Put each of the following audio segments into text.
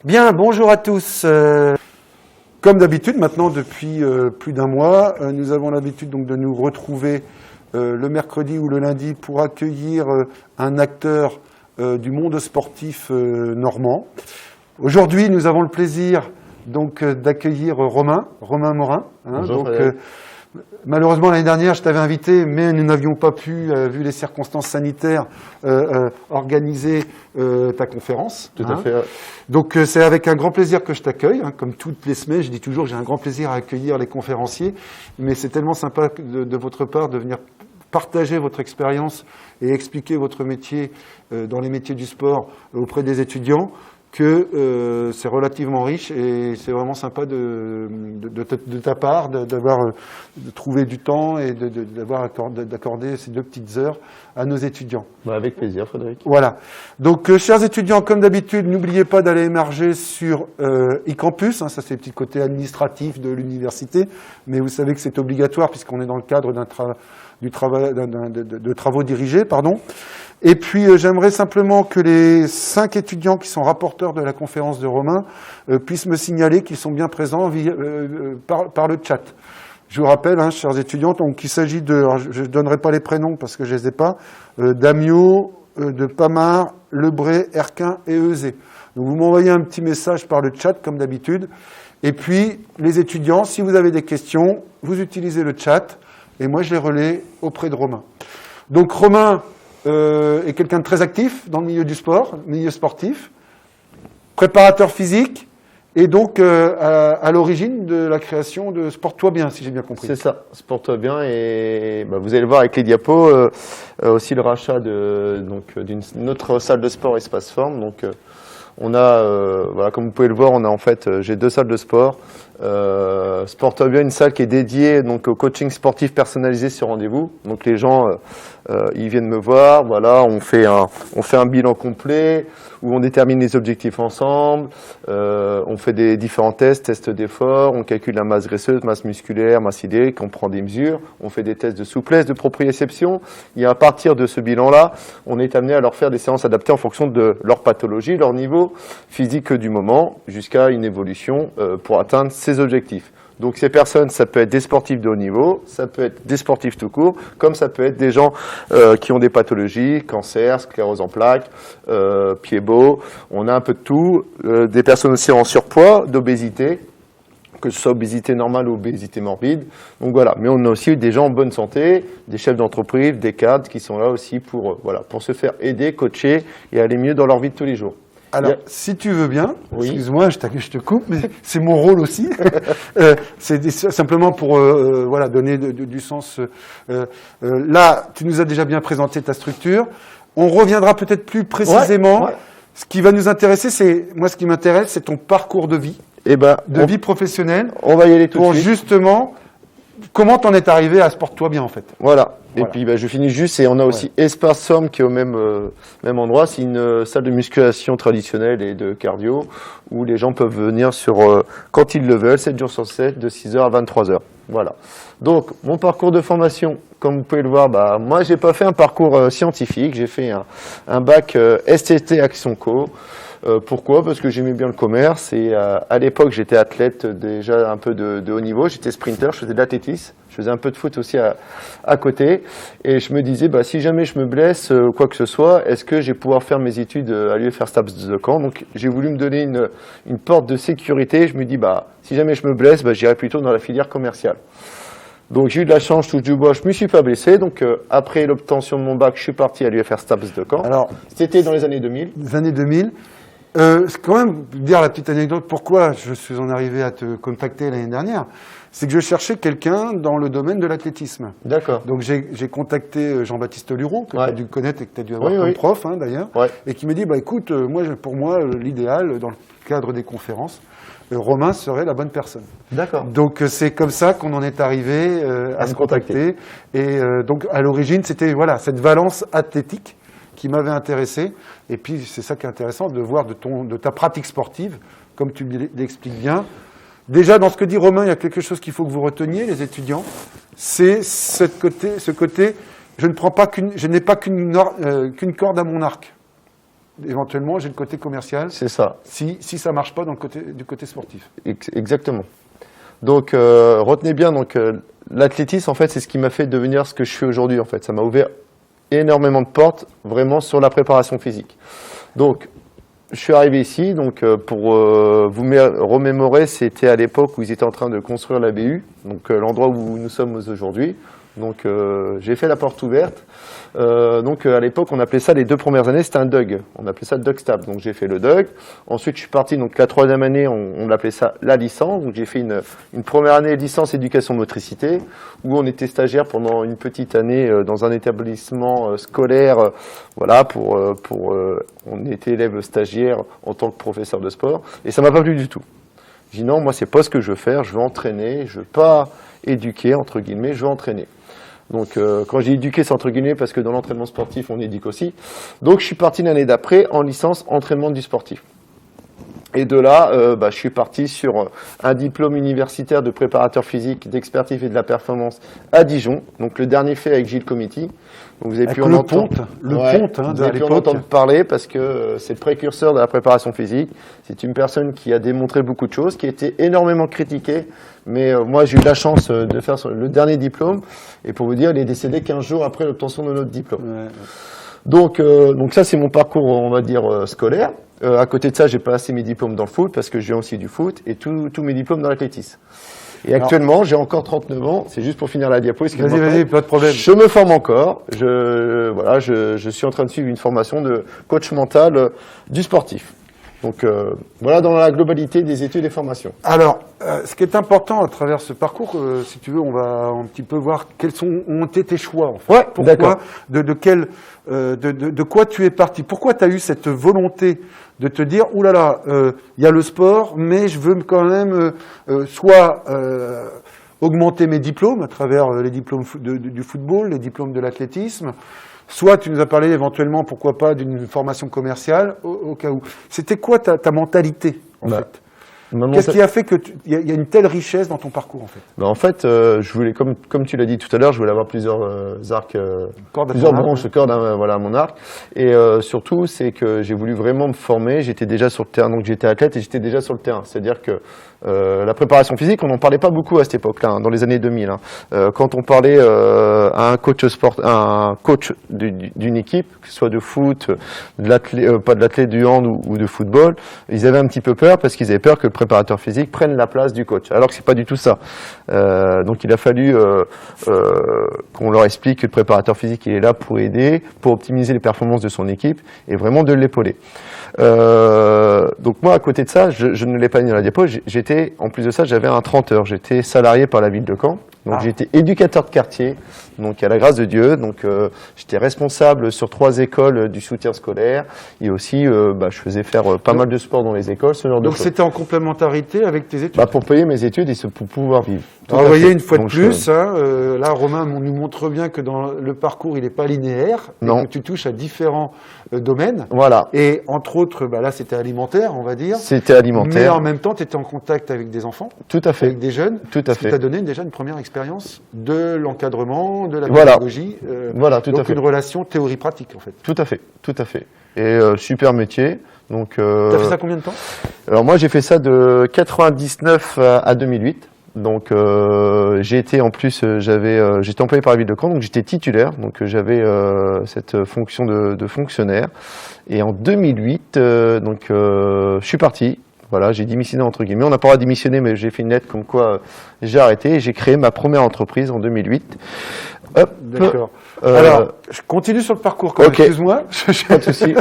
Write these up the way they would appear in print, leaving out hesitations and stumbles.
Bien, bonjour à tous. Comme d'habitude, maintenant depuis plus d'un mois, nous avons l'habitude donc de nous retrouver le mercredi ou le lundi pour accueillir un acteur du monde sportif normand. Aujourd'hui, nous avons le plaisir donc d'accueillir Romain Morin. Bonjour, Malheureusement, l'année dernière, je t'avais invité, mais nous n'avions pas pu, vu les circonstances sanitaires, organiser ta conférence. Tout à fait. Donc, c'est avec un grand plaisir que je t'accueille. Comme toutes les semaines, je dis toujours que j'ai un grand plaisir à accueillir les conférenciers, mais c'est tellement sympa de votre part de venir partager votre expérience et expliquer votre métier dans les métiers du sport auprès des étudiants, que c'est relativement riche et c'est vraiment sympa de ta part d'avoir trouvé du temps et d'accorder ces 2 petites heures à nos étudiants. Avec plaisir, Frédéric. Voilà. Donc, chers étudiants, comme d'habitude, n'oubliez pas d'aller émarger sur eCampus. Ça, c'est le petit côté administratif de l'université, mais vous savez que c'est obligatoire puisqu'on est dans le cadre de travaux dirigés, pardon. Et puis, j'aimerais simplement que les 5 étudiants qui sont rapporteurs de la conférence de Romain puissent me signaler qu'ils sont bien présents par le chat. Je vous rappelle, chers étudiants, donc il s'agit de, alors je ne donnerai pas les prénoms parce que je ne les ai pas, d'Amiot, de Pamar, Lebré, Erquin et Euzé. Donc vous m'envoyez un petit message par le chat comme d'habitude. Et puis, les étudiants, si vous avez des questions, vous utilisez le chat et moi je les relais auprès de Romain. Donc Romain est quelqu'un de très actif dans le milieu du sport, le milieu sportif, préparateur physique, et donc à l'origine de la création de Sport-toi bien, si j'ai bien compris. C'est ça, Sport-toi bien, et vous allez le voir avec les diapos, aussi le rachat d'une autre salle de sport Espace Forme. Donc on a, voilà, comme vous pouvez le voir, on a en fait, j'ai 2 salles de sport. Sport-toi bien, une salle qui est dédiée donc au coaching sportif personnalisé sur rendez-vous. Donc les gens ils viennent me voir, voilà, on fait un bilan complet où on détermine les objectifs ensemble, on fait des différents tests d'effort, on calcule la masse graisseuse, masse musculaire, masse idéale, on prend des mesures, on fait des tests de souplesse, de proprioception. Et à partir de ce bilan-là, on est amené à leur faire des séances adaptées en fonction de leur pathologie, leur niveau physique du moment, jusqu'à une évolution pour atteindre ces objectifs. Donc ces personnes, ça peut être des sportifs de haut niveau, ça peut être des sportifs tout court, comme ça peut être des gens qui ont des pathologies, cancer, sclérose en plaques, pieds-bots, on a un peu de tout, des personnes aussi en surpoids, d'obésité, que ce soit obésité normale ou obésité morbide. Donc voilà, mais on a aussi des gens en bonne santé, des chefs d'entreprise, des cadres qui sont là aussi pour se faire aider, coacher et aller mieux dans leur vie de tous les jours. Alors, si tu veux bien, oui. Excuse-moi, je te coupe, mais c'est mon rôle aussi. C'est simplement pour donner du sens. Là, tu nous as déjà bien présenté ta structure. On reviendra peut-être plus précisément. Ouais. Ce qui va nous intéresser, ce qui m'intéresse, c'est ton parcours de vie, vie professionnelle. On va y aller tout de suite. Pour justement, comment t'en es arrivé à Sport-toi bien, en fait. Voilà. Et puis je finis juste, et on a aussi Espace Forme qui est au même endroit. C'est une salle de musculation traditionnelle et de cardio où les gens peuvent venir quand ils le veulent, 7 jours sur 7, de 6h à 23h. Voilà. Donc, mon parcours de formation, comme vous pouvez le voir, moi, j'ai pas fait un parcours scientifique. J'ai fait un bac STT Action Co. Pourquoi ? Parce que j'aimais bien le commerce et à l'époque, j'étais athlète déjà un peu de haut niveau. J'étais sprinter, je faisais de l'athlétisme. Je faisais un peu de foot aussi à côté. Et je me disais, si jamais je me blesse ou quoi que ce soit, est-ce que je vais pouvoir faire mes études à l'UFR STAPS de Caen ? Donc, j'ai voulu me donner une porte de sécurité. Je me dis, si jamais je me blesse, j'irai plutôt dans la filière commerciale. Donc, j'ai eu de la chance, je touche du bois, je ne me suis pas blessé. Donc, après l'obtention de mon bac, je suis parti à l'UFR STAPS de Caen. Alors, c'était dans les années 2000. Les années 2000. C'est quand même dire la petite anecdote, pourquoi je suis en arrivé à te contacter l'année dernière, c'est que je cherchais quelqu'un dans le domaine de l'athlétisme. D'accord. Donc j'ai contacté Jean-Baptiste Luron, que tu as dû connaître et que tu as dû avoir comme prof d'ailleurs, et qui me dit, écoute, pour moi, l'idéal, dans le cadre des conférences, Romain serait la bonne personne. D'accord. Donc c'est comme ça qu'on en est arrivé à se contacter. Et donc à l'origine, c'était cette valence athlétique qui m'avait intéressé. Et puis, c'est ça qui est intéressant, de voir de ta pratique sportive, comme tu l'expliques bien. Déjà, dans ce que dit Romain, il y a quelque chose qu'il faut que vous reteniez, les étudiants. C'est ce côté, je n'ai pas qu'une corde à mon arc. éventuellement, j'ai le côté commercial. C'est ça. Si ça marche pas du côté sportif. Exactement. Donc, retenez bien, donc, l'athlétisme, en fait, c'est ce qui m'a fait devenir ce que je suis aujourd'hui, en fait. Ça m'a ouvert énormément de portes, vraiment, sur la préparation physique. Donc, je suis arrivé ici, donc, pour vous remémorer, c'était à l'époque où ils étaient en train de construire la BU, donc l'endroit où nous sommes aujourd'hui. Donc, j'ai fait la porte ouverte. Donc, à l'époque, on appelait ça, les 2 premières années, c'était un DUG. On appelait ça le DUG Stab. Donc, j'ai fait le DUG. Ensuite, je suis parti. Donc, la 3e année, on appelait ça la licence. Donc, j'ai fait une première année licence éducation motricité, où on était stagiaire pendant une petite année dans un établissement scolaire. Voilà, on était élève stagiaire en tant que professeur de sport. Et ça m'a pas plu du tout. J'ai dit non, moi, c'est pas ce que je veux faire. Je veux entraîner. Je veux pas éduquer, entre guillemets. Je veux entraîner. Donc, quand j'ai éduqué, c'est entre guillemets, parce que dans l'entraînement sportif, on éduque aussi. Donc, je suis parti l'année d'après en licence entraînement du sportif. Et de là, je suis parti sur un diplôme universitaire de préparateur physique, d'expertise et de la performance à Dijon. Donc, le dernier fait avec Gilles Comiti. Donc, vous avez pu en entendre parler parce que c'est le précurseur de la préparation physique. C'est une personne qui a démontré beaucoup de choses, qui a été énormément critiquée. Mais moi, j'ai eu la chance de faire le dernier diplôme. Et pour vous dire, il est décédé 15 jours après l'obtention de notre diplôme. Ouais. Donc ça, c'est mon parcours, on va dire, scolaire. À côté de ça, j'ai passé mes diplômes dans le foot parce que je viens aussi du foot et tous mes diplômes dans l'athlétisme. Et actuellement, j'ai encore 39 ans. C'est juste pour finir la diapo. Vas-y, pas de problème. Je me forme encore. Je suis en train de suivre une formation de coach mental du sportif. Donc voilà dans la globalité des études et formations. Alors, ce qui est important à travers ce parcours, si tu veux, on va un petit peu voir quels ont été tes choix. En fait. Ouais, pourquoi, de quoi tu es parti. Pourquoi tu as eu cette volonté de te dire, ouh là là, il y a le sport, mais je veux quand même soit augmenter mes diplômes à travers les diplômes du football, les diplômes de l'athlétisme. Soit tu nous as parlé éventuellement, pourquoi pas, d'une formation commerciale, au cas où. C'était quoi ta mentalité, en fait ? Qu'est-ce qui a fait que il y a une telle richesse dans ton parcours, en fait ? En fait, je voulais, comme tu l'as dit tout à l'heure, je voulais avoir plusieurs arcs, plusieurs branches, cordes à mon arc. Et surtout, c'est que j'ai voulu vraiment me former. J'étais déjà sur le terrain, donc j'étais athlète et j'étais déjà sur le terrain. C'est-à-dire que la préparation physique, on n'en parlait pas beaucoup à cette époque-là, dans les années 2000. Quand on parlait à un coach d'une équipe, que ce soit de foot, pas de l'athlète, du hand ou de football, ils avaient un petit peu peur parce qu'ils avaient peur que le préparateur physique prenne la place du coach. Alors que c'est pas du tout ça. Donc il a fallu qu'on leur explique que le préparateur physique il est là pour aider, pour optimiser les performances de son équipe et vraiment de l'épauler. Donc moi, à côté de ça, je ne l'ai pas mis dans la diapo, en plus de ça, j'avais un 30 heures. J'étais salarié par la ville de Caen. Donc j'étais éducateur de quartier, donc à la grâce de Dieu. Donc j'étais responsable sur 3 écoles du soutien scolaire et aussi je faisais faire pas mal de sport dans les écoles, ce genre de choses. Donc c'était en complémentarité avec tes études. Pour payer mes études et pour pouvoir vivre. Alors, vous voyez, une fois de plus, là Romain nous montre bien que dans le parcours il n'est pas linéaire, non. Et que tu touches à différents domaines. Voilà. Et entre autres, là c'était alimentaire, on va dire. C'était alimentaire. Mais en même temps, tu étais en contact avec des enfants. Tout à fait. Avec des jeunes. Tout à fait. Ce qui t'a donné déjà une première expérience de l'encadrement, de la pédagogie. Voilà, tout à fait. Donc une relation théorie-pratique en fait. Tout à fait, tout à fait. Et super métier. Donc. T'as fait ça combien de temps ? Alors moi j'ai fait ça de 99 à 2008. Donc j'ai été en plus j'étais employé par la ville de Caen, donc j'étais titulaire, donc j'avais cette fonction de fonctionnaire. Et en 2008 je suis parti. Voilà, j'ai démissionné entre guillemets. On n'a pas le droit de démissionner, mais j'ai fait une lettre comme quoi j'ai arrêté et j'ai créé ma première entreprise en 2008. Hop. D'accord. Alors, je continue sur le parcours. Quand même. Excuse-moi. Pas de souci.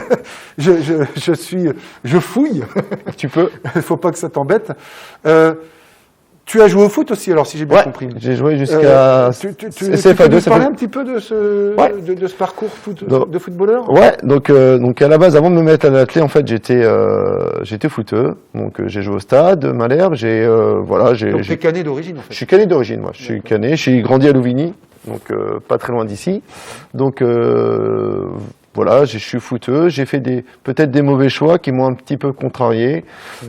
Je fouille. Tu peux. Il faut pas que ça t'embête. Tu as joué au foot aussi, alors si j'ai bien compris. J'ai joué jusqu'à CFA2. Tu peux nous parler un petit peu de ce parcours de footballeur ? Ouais, donc à la base, avant de me mettre à l'athlé, en fait, j'étais footeux. Donc j'ai joué au stade, Malherbe. Donc t'es canet d'origine, en fait. Je suis canet d'origine, moi. Je suis canet. J'ai grandi à Louvigny, donc pas très loin d'ici. Donc voilà, je suis footeux, j'ai fait peut-être des mauvais choix qui m'ont un petit peu contrarié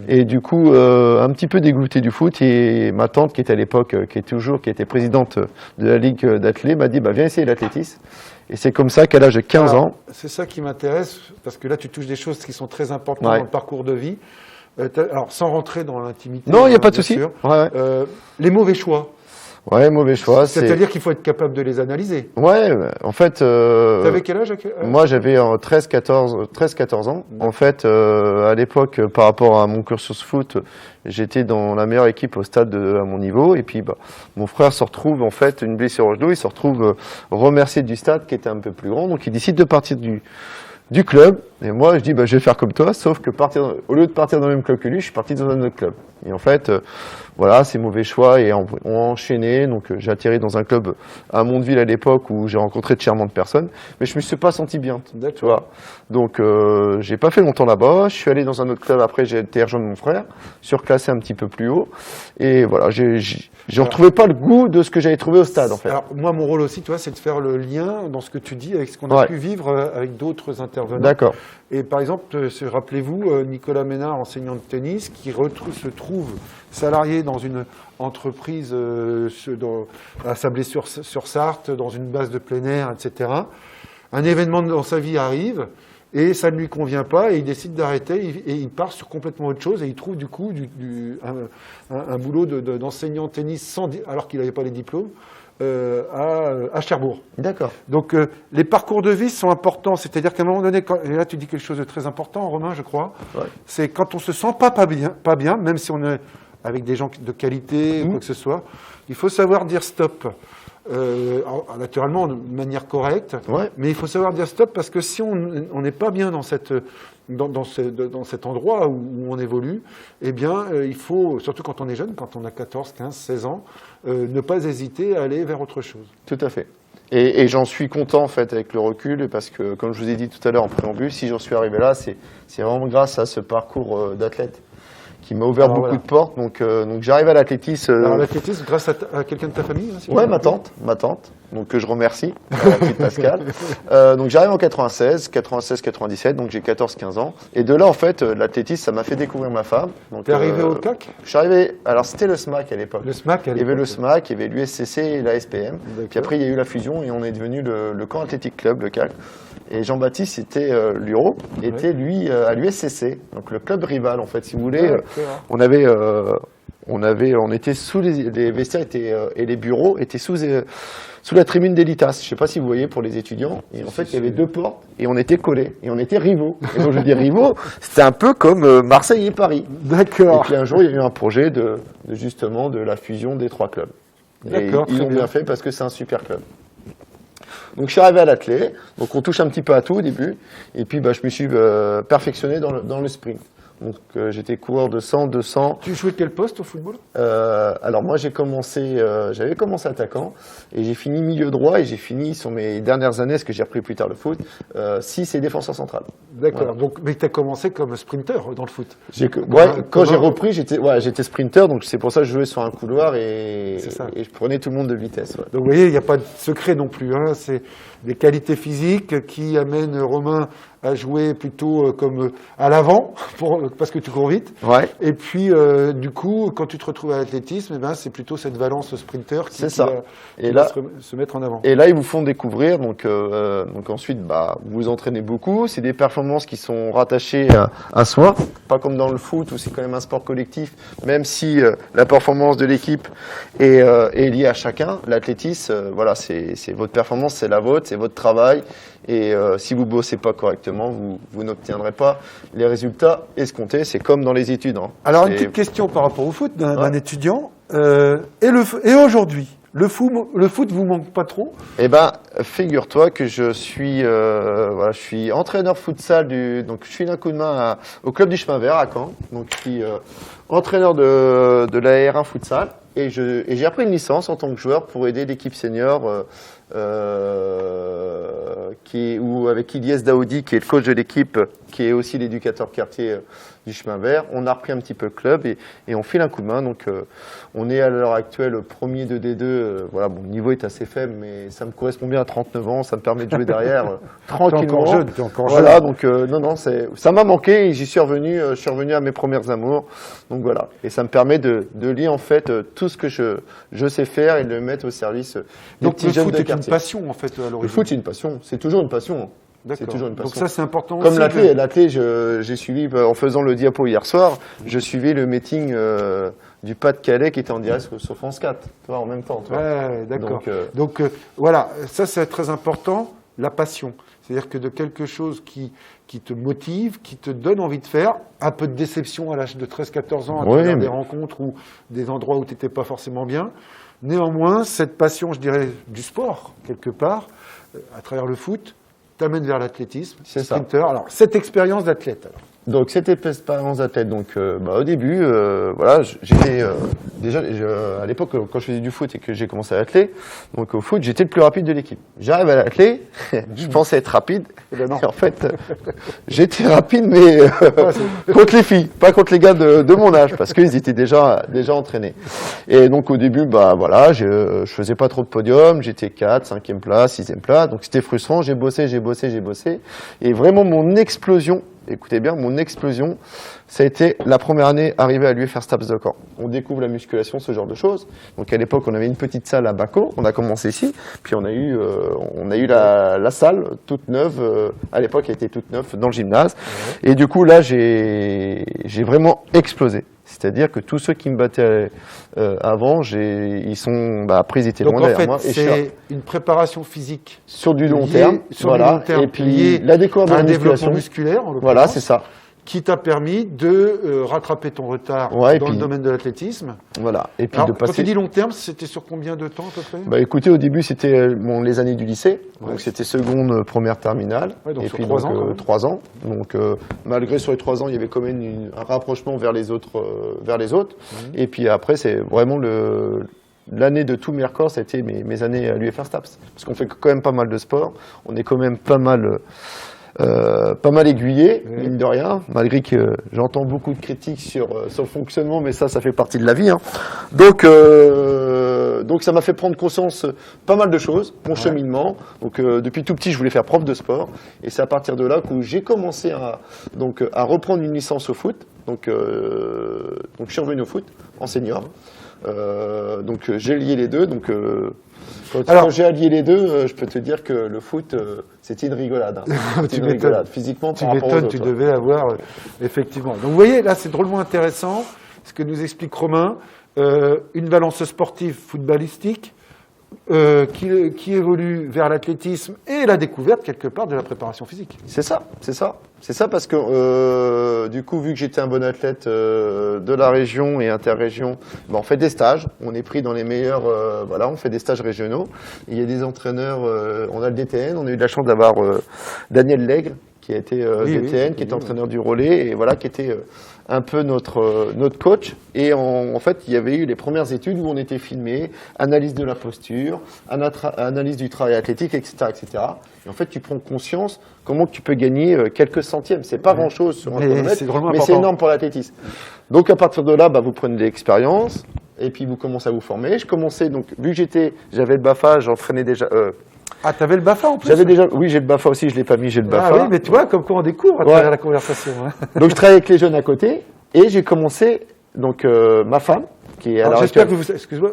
et du coup un petit peu dégoûté du foot. Et ma tante qui était à l'époque, qui était présidente de la ligue d'athlé, m'a dit viens essayer l'athlétisme. Et c'est comme ça qu'à l'âge de 15 ans... C'est ça qui m'intéresse, parce que là, tu touches des choses qui sont très importantes Ouais. dans le parcours de vie. Alors, sans rentrer dans l'intimité. Non, il n'y a pas de bien souci. sûr. Ouais, Les mauvais choix. ouais, mauvais choix. C'est-à-dire qu'il faut être capable de les analyser. Ouais, en fait... Tu avais quel âge Moi, j'avais 13-14 ans. En fait, à l'époque, par rapport à mon cursus foot, j'étais dans la meilleure équipe au stade à mon niveau. Et puis, mon frère se retrouve, en fait, une blessure au genou. Il se retrouve remercié du stade qui était un peu plus grand. Donc, il décide de partir du club. Et moi, je dis, je vais faire comme toi, sauf que au lieu de partir dans le même club que lui, je suis parti dans un autre club. Et en fait, voilà, ces mauvais choix ont enchaîné. Donc, j'ai atterri dans un club à Mondeville à l'époque où j'ai rencontré de charmantes personnes, mais je me suis pas senti bien. Tu vois. Donc, j'ai pas fait longtemps là-bas. Je suis allé dans un autre club. Après, j'ai été rejoindre mon frère, surclassé un petit peu plus haut. Et voilà, je retrouvais pas le goût de ce que j'avais trouvé au stade, en fait. Alors, moi, mon rôle aussi, tu vois, c'est de faire le lien dans ce que tu dis avec ce qu'on a pu vivre avec d'autres intervenants. D'accord. Et par exemple, rappelez-vous, Nicolas Ménard, enseignant de tennis, qui se trouve salarié dans une entreprise à Sablé-sur-Sarthe, dans une base de plein air, etc. Un événement dans sa vie arrive et ça ne lui convient pas et il décide d'arrêter et il part sur complètement autre chose et il trouve du coup un boulot d'enseignant de tennis alors qu'il n'avait pas les diplômes. À Cherbourg. D'accord. Donc les parcours de vie sont importants, c'est-à-dire qu'à un moment donné, et là tu dis quelque chose de très important, Romain, je crois, c'est quand on se sent pas bien, même si on est avec des gens de qualité ou quoi que ce soit, il faut savoir dire stop. Naturellement, de manière correcte, mais il faut savoir dire stop parce que si on n'est pas bien dans cet endroit où on évolue, eh bien, il faut, surtout quand on est jeune, quand on a 14, 15, 16 ans, ne pas hésiter à aller vers autre chose. Tout à fait. Et j'en suis content, en fait, avec le recul, parce que, comme je vous ai dit tout à l'heure en préambule, si j'en suis arrivé là, c'est vraiment grâce à ce parcours d'athlète qui m'a ouvert beaucoup de portes. Donc j'arrive à l'athlétisme. Alors l'athlétisme, grâce à quelqu'un de ta famille, hein, si ma tante, donc que je remercie, la petite Pascal. Donc j'arrive en 96-97, donc j'ai 14-15 ans. Et de là, en fait, l'athlétisme, ça m'a fait découvrir ma femme. T'es arrivé au CAC ? Je suis arrivé, alors c'était le SMAC à l'époque. Le SMAC à l'époque. Il y avait le SMAC, il y avait l'USCC et la SPM. Puis après, il y a eu la fusion et on est devenu le camp athlétique club, le CAC. Et Jean-Baptiste était Luro, était lui à l'USCC, donc le club rival en fait, si vous voulez. On était sous les vestiaires et les bureaux étaient sous la tribune d'Elitas. Je sais pas si vous voyez pour les étudiants. Et en fait, il y avait deux portes et on était collés et on était rivaux. Et quand je dis rivaux, c'était un peu comme Marseille et Paris. D'accord. Et puis un jour, il y a eu un projet de la fusion des trois clubs. Et ils l'ont bien fait parce que c'est un super club. Donc je suis arrivé à l'athlé, donc on touche un petit peu à tout au début, et puis je me suis perfectionné dans le sprint. Donc j'étais coureur de 100, 200. Tu jouais quel poste au football ? Alors moi j'avais commencé attaquant, et j'ai fini milieu droit, et j'ai fini sur mes dernières années, ce que j'ai repris plus tard le foot, 6 et défenseur central. D'accord, voilà. donc mais tu as commencé comme sprinter dans le foot. Quand j'ai repris, j'étais sprinter, donc c'est pour ça que je jouais sur un couloir et je prenais tout le monde de vitesse. Ouais. Donc vous voyez, il n'y a pas de secret non plus, hein. C'est des qualités physiques qui amènent Romain à jouer plutôt comme à l'avant, parce que tu cours vite. Ouais. Et puis, du coup, quand tu te retrouves à l'athlétisme, c'est plutôt cette valence sprinter qui va se mettre en avant. Et là, ils vous font découvrir. Donc ensuite, vous vous entraînez beaucoup. C'est des performances qui sont rattachées à soi. Pas comme dans le foot où c'est quand même un sport collectif, même si la performance de l'équipe est liée à chacun. L'athlétisme, c'est votre performance, c'est la vôtre, c'est votre travail. Et si vous bossez pas correctement, vous n'obtiendrez pas les résultats escomptés. C'est comme dans les études. Hein. Alors, une petite question par rapport au foot d'un étudiant. Et aujourd'hui, le foot vous manque pas trop ? Eh ben, figure-toi que je suis entraîneur futsal donc je file un coup de main au club du Chemin Vert à Caen. Donc je suis entraîneur de la R1 futsal et j'ai appris une licence en tant que joueur pour aider l'équipe senior avec Ilyes Daoudi qui est le coach de l'équipe qui est aussi l'éducateur quartier du chemin vert. On a repris un petit peu le club et on file un coup de main. Donc, on est à l'heure actuelle premier de D2. Voilà, mon niveau est assez faible, mais ça me correspond bien à 39 ans. Ça me permet de jouer derrière tranquillement. T'es encore voilà, jeune. donc non, ça m'a manqué et j'y suis revenu. Je suis revenu à mes premières amours. Donc voilà, et ça me permet de lier en fait tout ce que je sais faire et de le mettre au service des Donc petits le jeunes foot de est une quartier. passion en fait à l'origine. Le foot, c'est une passion. C'est toujours une passion. C'est D'accord. toujours une passion. Donc ça c'est important Comme aussi. l'athlé, j'ai suivi, en faisant le diapo hier soir, je suivais le meeting du Pas-de-Calais qui était en direct sur France 4, tu vois, en même temps. Tu vois. Ouais, d'accord. Donc, Donc voilà, ça c'est très important, la passion. C'est-à-dire que de quelque chose qui te motive, qui te donne envie de faire, un peu de déception à l'âge de 13-14 ans, à travers des rencontres ou des endroits où tu n'étais pas forcément bien. Néanmoins, cette passion, je dirais, du sport, quelque part, à travers le foot, t'amène vers l'athlétisme, sprinter. Alors, cette expérience d'athlète, alors. Donc cette expérience d'athlète, donc au début, voilà, j'étais déjà à l'époque quand je faisais du foot et que j'ai commencé à atteler, donc au foot j'étais le plus rapide de l'équipe. J'arrive à l'atteler, je pensais être rapide, et en fait j'étais rapide mais contre les filles, pas contre les gars de mon âge parce qu'ils étaient déjà entraînés. Et donc au début, bah voilà, je faisais pas trop de podium, j'étais 4, 5e place, 6e place, donc c'était frustrant. J'ai bossé, et vraiment mon explosion. Écoutez bien, mon explosion, ça a été la première année arrivée à l'UFR Staps de Caen. On découvre la musculation, ce genre de choses. Donc à l'époque, on avait une petite salle à Baco, on a commencé ici, puis on a eu la salle toute neuve, à l'époque elle était toute neuve dans le gymnase. Ouais. Et du coup là, j'ai vraiment explosé. C'est-à-dire que tous ceux qui me battaient avant, ils sont, après ils étaient loin derrière moi. Donc en fait, c'est une préparation physique sur du long terme, voilà. Et puis la découverte de la développement musculaire, en l'occurrence. Voilà, c'est ça. Qui t'a permis de rattraper ton retard dans le domaine de l'athlétisme. Voilà. Et puis alors, de passer. Quand tu dis long terme, c'était sur combien de temps à peu près? Bah écoutez, au début c'était les années du lycée, donc c'était seconde, première, terminale, donc et sur puis 3 ans. 3 ans. Donc malgré sur les 3 ans, il y avait quand même un rapprochement vers les autres, Et puis après, c'est vraiment l'année de tous mes records, ça a été mes années à l'UFR Staps, parce qu'on fait quand même pas mal de sport, on est quand même pas mal aiguillé, mine de rien, malgré que j'entends beaucoup de critiques sur le fonctionnement, mais ça fait partie de la vie. Hein. Donc ça m'a fait prendre conscience pas mal de choses, mon cheminement. Donc depuis tout petit, je voulais faire prof de sport, et c'est à partir de là que j'ai commencé à reprendre une licence au foot. Donc je suis revenu au foot en senior. Donc j'ai lié les deux. Donc quand j'ai allié les deux, je peux te dire que le foot, c'était une rigolade. Hein. C'était une rigolade. Physiquement, par rapport aux autres. Tu devais avoir, effectivement. Donc vous voyez, là, c'est drôlement intéressant ce que nous explique Romain. Une balance sportive footballistique qui évolue vers l'athlétisme et la découverte, quelque part, de la préparation physique. C'est ça. C'est ça parce que, du coup, vu que j'étais un bon athlète de la région et interrégion, on fait des stages. On est pris dans les meilleurs... on fait des stages régionaux. Il y a des entraîneurs... on a le DTN. On a eu de la chance d'avoir Daniel Lègre, qui a été DTN, qui était entraîneur du relais, et voilà, qui était un peu notre coach. Et en fait, il y avait eu les premières études où on était filmé, analyse de la posture, analyse du travail athlétique, etc., etc. Et en fait, tu prends conscience comment tu peux gagner quelques centièmes. C'est pas grand-chose sur un kilomètre, mais c'est énorme pour l'athlétisme. Donc à partir de là, vous prenez de l'expérience, et puis vous commencez à vous former. Je commençais, donc, vu que j'avais le BAFA, j'entraînais déjà... Ah, t'avais le BAFA en plus? Oui, j'ai le BAFA aussi, je l'ai pas mis, j'ai le BAFA. Ah oui, mais tu vois, comme quoi on découvre à travers la conversation. Hein. Donc je travaillais avec les jeunes à côté, et j'ai commencé, donc ma femme, qui est à l'heure actuelle...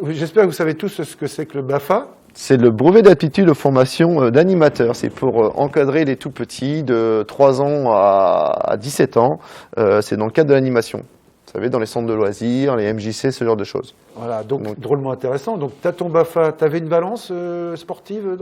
J'espère que vous savez tous ce que c'est que le BAFA. C'est le brevet d'aptitude aux formations d'animateur. C'est pour encadrer les tout petits de 3 ans à 17 ans. C'est dans le cadre de l'animation. Vous savez, dans les centres de loisirs, les MJC, ce genre de choses. Voilà, donc drôlement intéressant. Donc, tu as ton BAFA, tu avais une balance sportive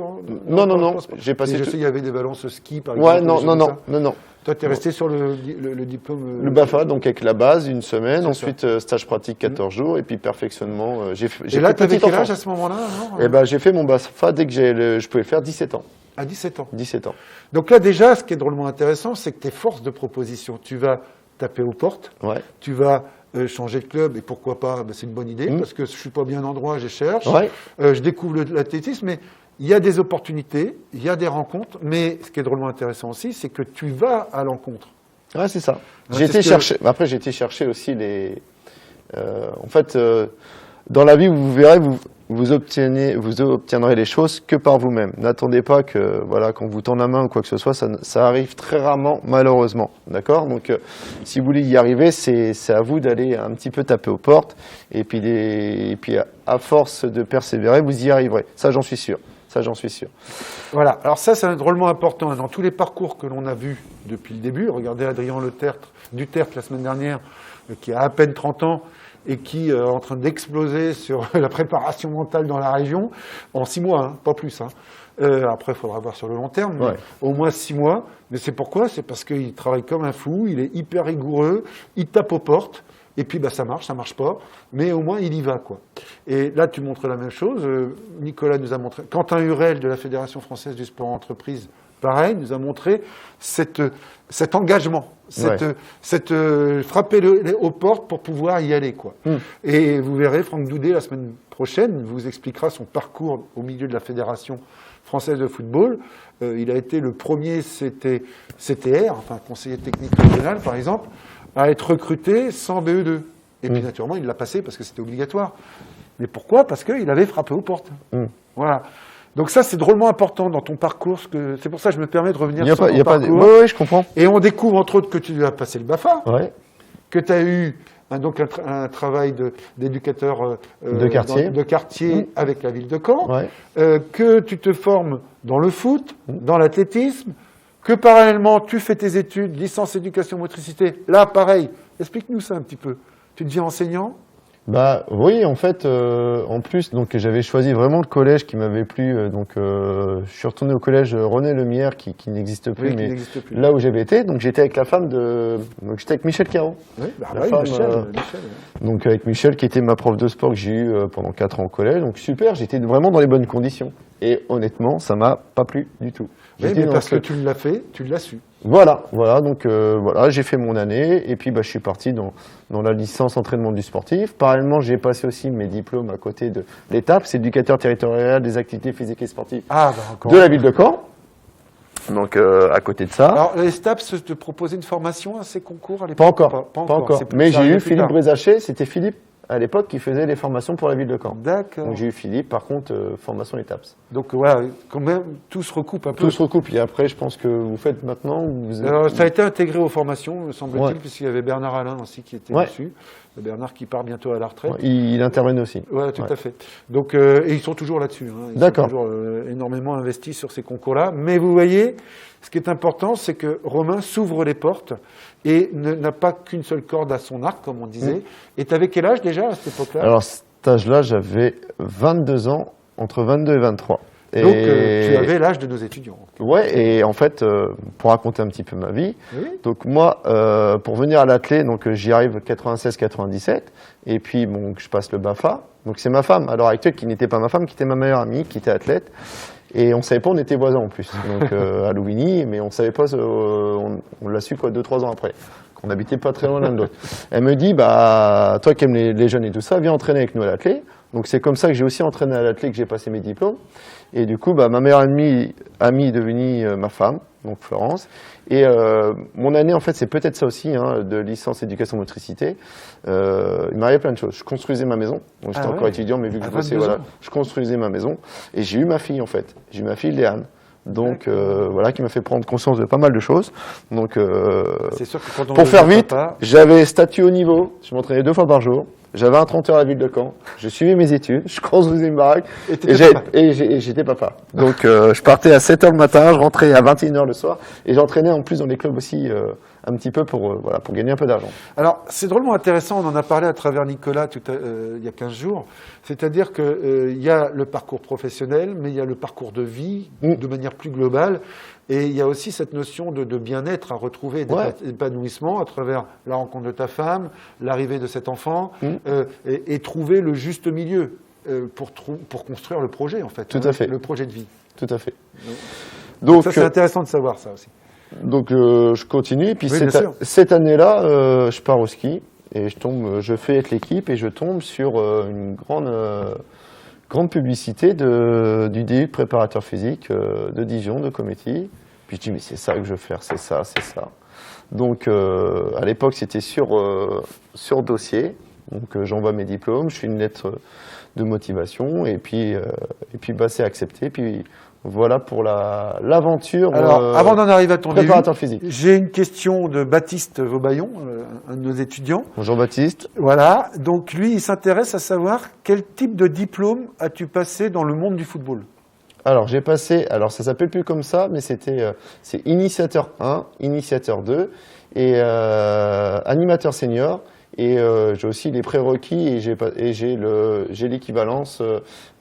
Non, j'ai passé... Je sais qu'il y avait des balances ski, par exemple. Ouais, non. Toi, tu es resté sur le diplôme... Le BAFA, donc avec la base, une semaine, ensuite stage pratique 14 jours, et puis perfectionnement. Et là, tu avais quel âge à ce moment-là? J'ai fait mon BAFA dès que je pouvais faire 17 ans. À 17 ans. 17 ans. Donc là, déjà, ce qui est drôlement intéressant, c'est que tes forces de proposition, tu vas taper aux portes, tu vas changer de club, et pourquoi pas, c'est une bonne idée, parce que je suis pas bien en droit, je cherche, je découvre l'athlétisme, mais il y a des opportunités, il y a des rencontres, mais ce qui est drôlement intéressant aussi, c'est que tu vas à l'encontre Ouais, c'est ça. Ouais, c'est ce que- Après, j'ai été chercher aussi les. En fait, dans la vie, vous verrez, vous obtiendrez les choses que par vous-même. N'attendez pas que, voilà, qu'on vous tend la main ou quoi que ce soit, ça arrive très rarement, malheureusement. D'accord? Donc, si vous voulez y arriver, c'est à vous d'aller un petit peu taper aux portes. Et puis, à force de persévérer, vous y arriverez. Ça, j'en suis sûr. Ça, j'en suis sûr. Voilà, alors ça, c'est drôlement important. Dans tous les parcours que l'on a vus depuis le début, regardez Adrien Duterte la semaine dernière, qui a à peine 30 ans et qui est en train d'exploser sur la préparation mentale dans la région, en 6 mois, hein, pas plus. Hein. Après, il faudra voir sur le long terme, mais Ouais. au moins 6 mois. Mais c'est pourquoi? C'est parce qu'il travaille comme un fou, il est hyper rigoureux, il tape aux portes. Et puis ça marche pas, mais au moins il y va, quoi. Et là, tu montres la même chose. Nicolas nous a montré. Quentin Hurel de la Fédération française du sport en entreprise, pareil, nous a montré cet engagement, cette frapper aux portes pour pouvoir y aller, quoi. Et vous verrez, Franck Doudet la semaine prochaine vous expliquera son parcours au milieu de la Fédération française de football. Il a été le premier CTR, enfin conseiller technique régional, par exemple, à être recruté sans BE2. Et puis, naturellement, il l'a passé parce que c'était obligatoire. Mais pourquoi? Parce qu'il avait frappé aux portes. Voilà. Donc ça, c'est drôlement important dans ton parcours. C'est pour ça que je me permets de revenir sur ton parcours. Oui, je comprends. Et on découvre, entre autres, que tu as passé le BAFA, Ouais. que tu as eu donc un travail d'éducateur De quartier avec la ville de Caen, Ouais. que tu te formes dans le foot, dans l'athlétisme, que parallèlement tu fais tes études, licence éducation motricité. Là, pareil, explique-nous ça un petit peu. Tu deviens enseignant? Bah oui, en fait, en plus, donc j'avais choisi vraiment le collège qui m'avait plu. Donc, je suis retourné au collège René Lemierre qui n'existe plus, Oui, qui mais n'existe plus. là où j'avais été. Donc, j'étais avec la femme donc j'étais avec Michel Caro. Oui, bah La oui, femme, Michel. Donc, avec Michel qui était ma prof de sport que j'ai eu pendant 4 ans au collège. Donc, super, j'étais vraiment dans les bonnes conditions. Et honnêtement, ça m'a pas plu du tout. Oui, J'étais mais dans parce ce- que tu l'as fait, tu l'as su. Voilà, donc voilà, j'ai fait mon année et puis je suis parti dans la licence entraînement du sportif. Parallèlement, j'ai passé aussi mes diplômes à côté de l'étape, c'est éducateur territorial des activités physiques et sportives Ah, bah encore. de la ville de Caen. Donc à côté de ça, Alors, les STAPS te proposaient une formation à ces concours à l'époque? pas encore, Pas pas encore. C'est plus- Mais ça j'ai arrive eu plus Philippe tard. Brézaché, c'était Philippe à l'époque qui faisait les formations pour la ville de Caen. D'accord. Donc j'ai eu Philippe, par contre, formation étapes. Donc voilà, quand même, tout se recoupe un peu. Tout se recoupe. Et après, je pense que vous faites maintenant. Ça a été intégré aux formations, me semble-t-il, Ouais. puisqu'il y avait Bernard Alain aussi qui était Ouais. dessus. Bernard qui part bientôt à la retraite. Il intervenait aussi. Ouais, tout Ouais. à fait. Donc, et ils sont toujours là-dessus. Hein. Ils D'accord. sont toujours énormément investis sur ces concours-là. Mais vous voyez, ce qui est important, c'est que Romain s'ouvre les portes et n'a pas qu'une seule corde à son arc, comme on disait. Et tu avais quel âge déjà à cette époque-là? Alors, cet âge-là, j'avais 22 ans, entre 22 et 23. Donc, tu avais l'âge de nos étudiants. Ouais, et en fait, pour raconter un petit peu ma vie, Oui. donc moi, pour venir à l'athlé, donc j'y arrive 96-97, et puis bon, je passe le BAFA. Donc c'est ma femme, à l'heure actuelle, qui n'était pas ma femme, qui était ma meilleure amie, qui était athlète. Et on savait pas, on était voisins en plus, donc à Louvigny, mais on savait pas, on l'a su quoi 2-3 ans après, qu'on n'habitait pas très loin l'un de l'autre. Elle me dit, bah toi qui aimes les jeunes et tout ça, viens entraîner avec nous à l'athlé. Donc c'est comme ça que j'ai aussi entraîné à l'athlé, que j'ai passé mes diplômes. Et du coup, ma meilleure amie est devenue ma femme, donc Florence. Et mon année, en fait, c'est peut-être ça aussi, hein, de licence éducation motricité. Il m'arrivait plein de choses. Je construisais ma maison. Donc j'étais encore étudiant, mais vu que je bossais, voilà, je construisais ma maison. Et j'ai eu ma fille, en fait. J'ai eu ma fille, Léane. Donc voilà, qui m'a fait prendre conscience de pas mal de choses. Donc C'est sûr que quand on pour faire devient vite, papa, j'avais statut au niveau. Je m'entraînais 2 fois par jour. J'avais un 30 heures à la ville de Caen. Je suivais mes études. Je construisais une baraque. Et j'étais papa. Donc je partais à 7 heures le matin. Je rentrais à 21 heures le soir. Et j'entraînais en plus dans les clubs aussi un petit peu pour gagner un peu d'argent. alors, c'est drôlement intéressant, on en a parlé à travers Nicolas il y a 15 jours, c'est-à-dire qu'il y a le parcours professionnel, mais il y a le parcours de vie de manière plus globale, et il y a aussi cette notion de bien-être à retrouver, d'épanouissement à travers la rencontre de ta femme, l'arrivée de cet enfant, et trouver le juste milieu pour construire le projet, en fait. Tout à fait. Le projet de vie. Tout à fait. Donc ça, c'est intéressant de savoir ça aussi. Donc je continue, et puis Oui, bien sûr. cette année-là, je pars au ski, et je fais être l'équipe, et je tombe sur une grande publicité du DU de préparateur physique de Dijon, de Cometti. Puis je dis, mais c'est ça que je veux faire, c'est ça. Donc, à l'époque, c'était sur dossier. Donc, j'envoie mes diplômes, je fais une lettre de motivation, et puis c'est accepté. Puis voilà pour l'aventure. Alors, avant d'en arriver à ton début, préparateur physique. j'ai une question de Baptiste Vaubaillon, un de nos étudiants. Bonjour Baptiste. Voilà, donc lui, il s'intéresse à savoir quel type de diplôme as-tu passé dans le monde du football? Alors, j'ai passé, alors ça s'appelle plus comme ça, mais c'est initiateur 1, initiateur 2 et animateur senior. Et j'ai aussi les prérequis et j'ai l'équivalence.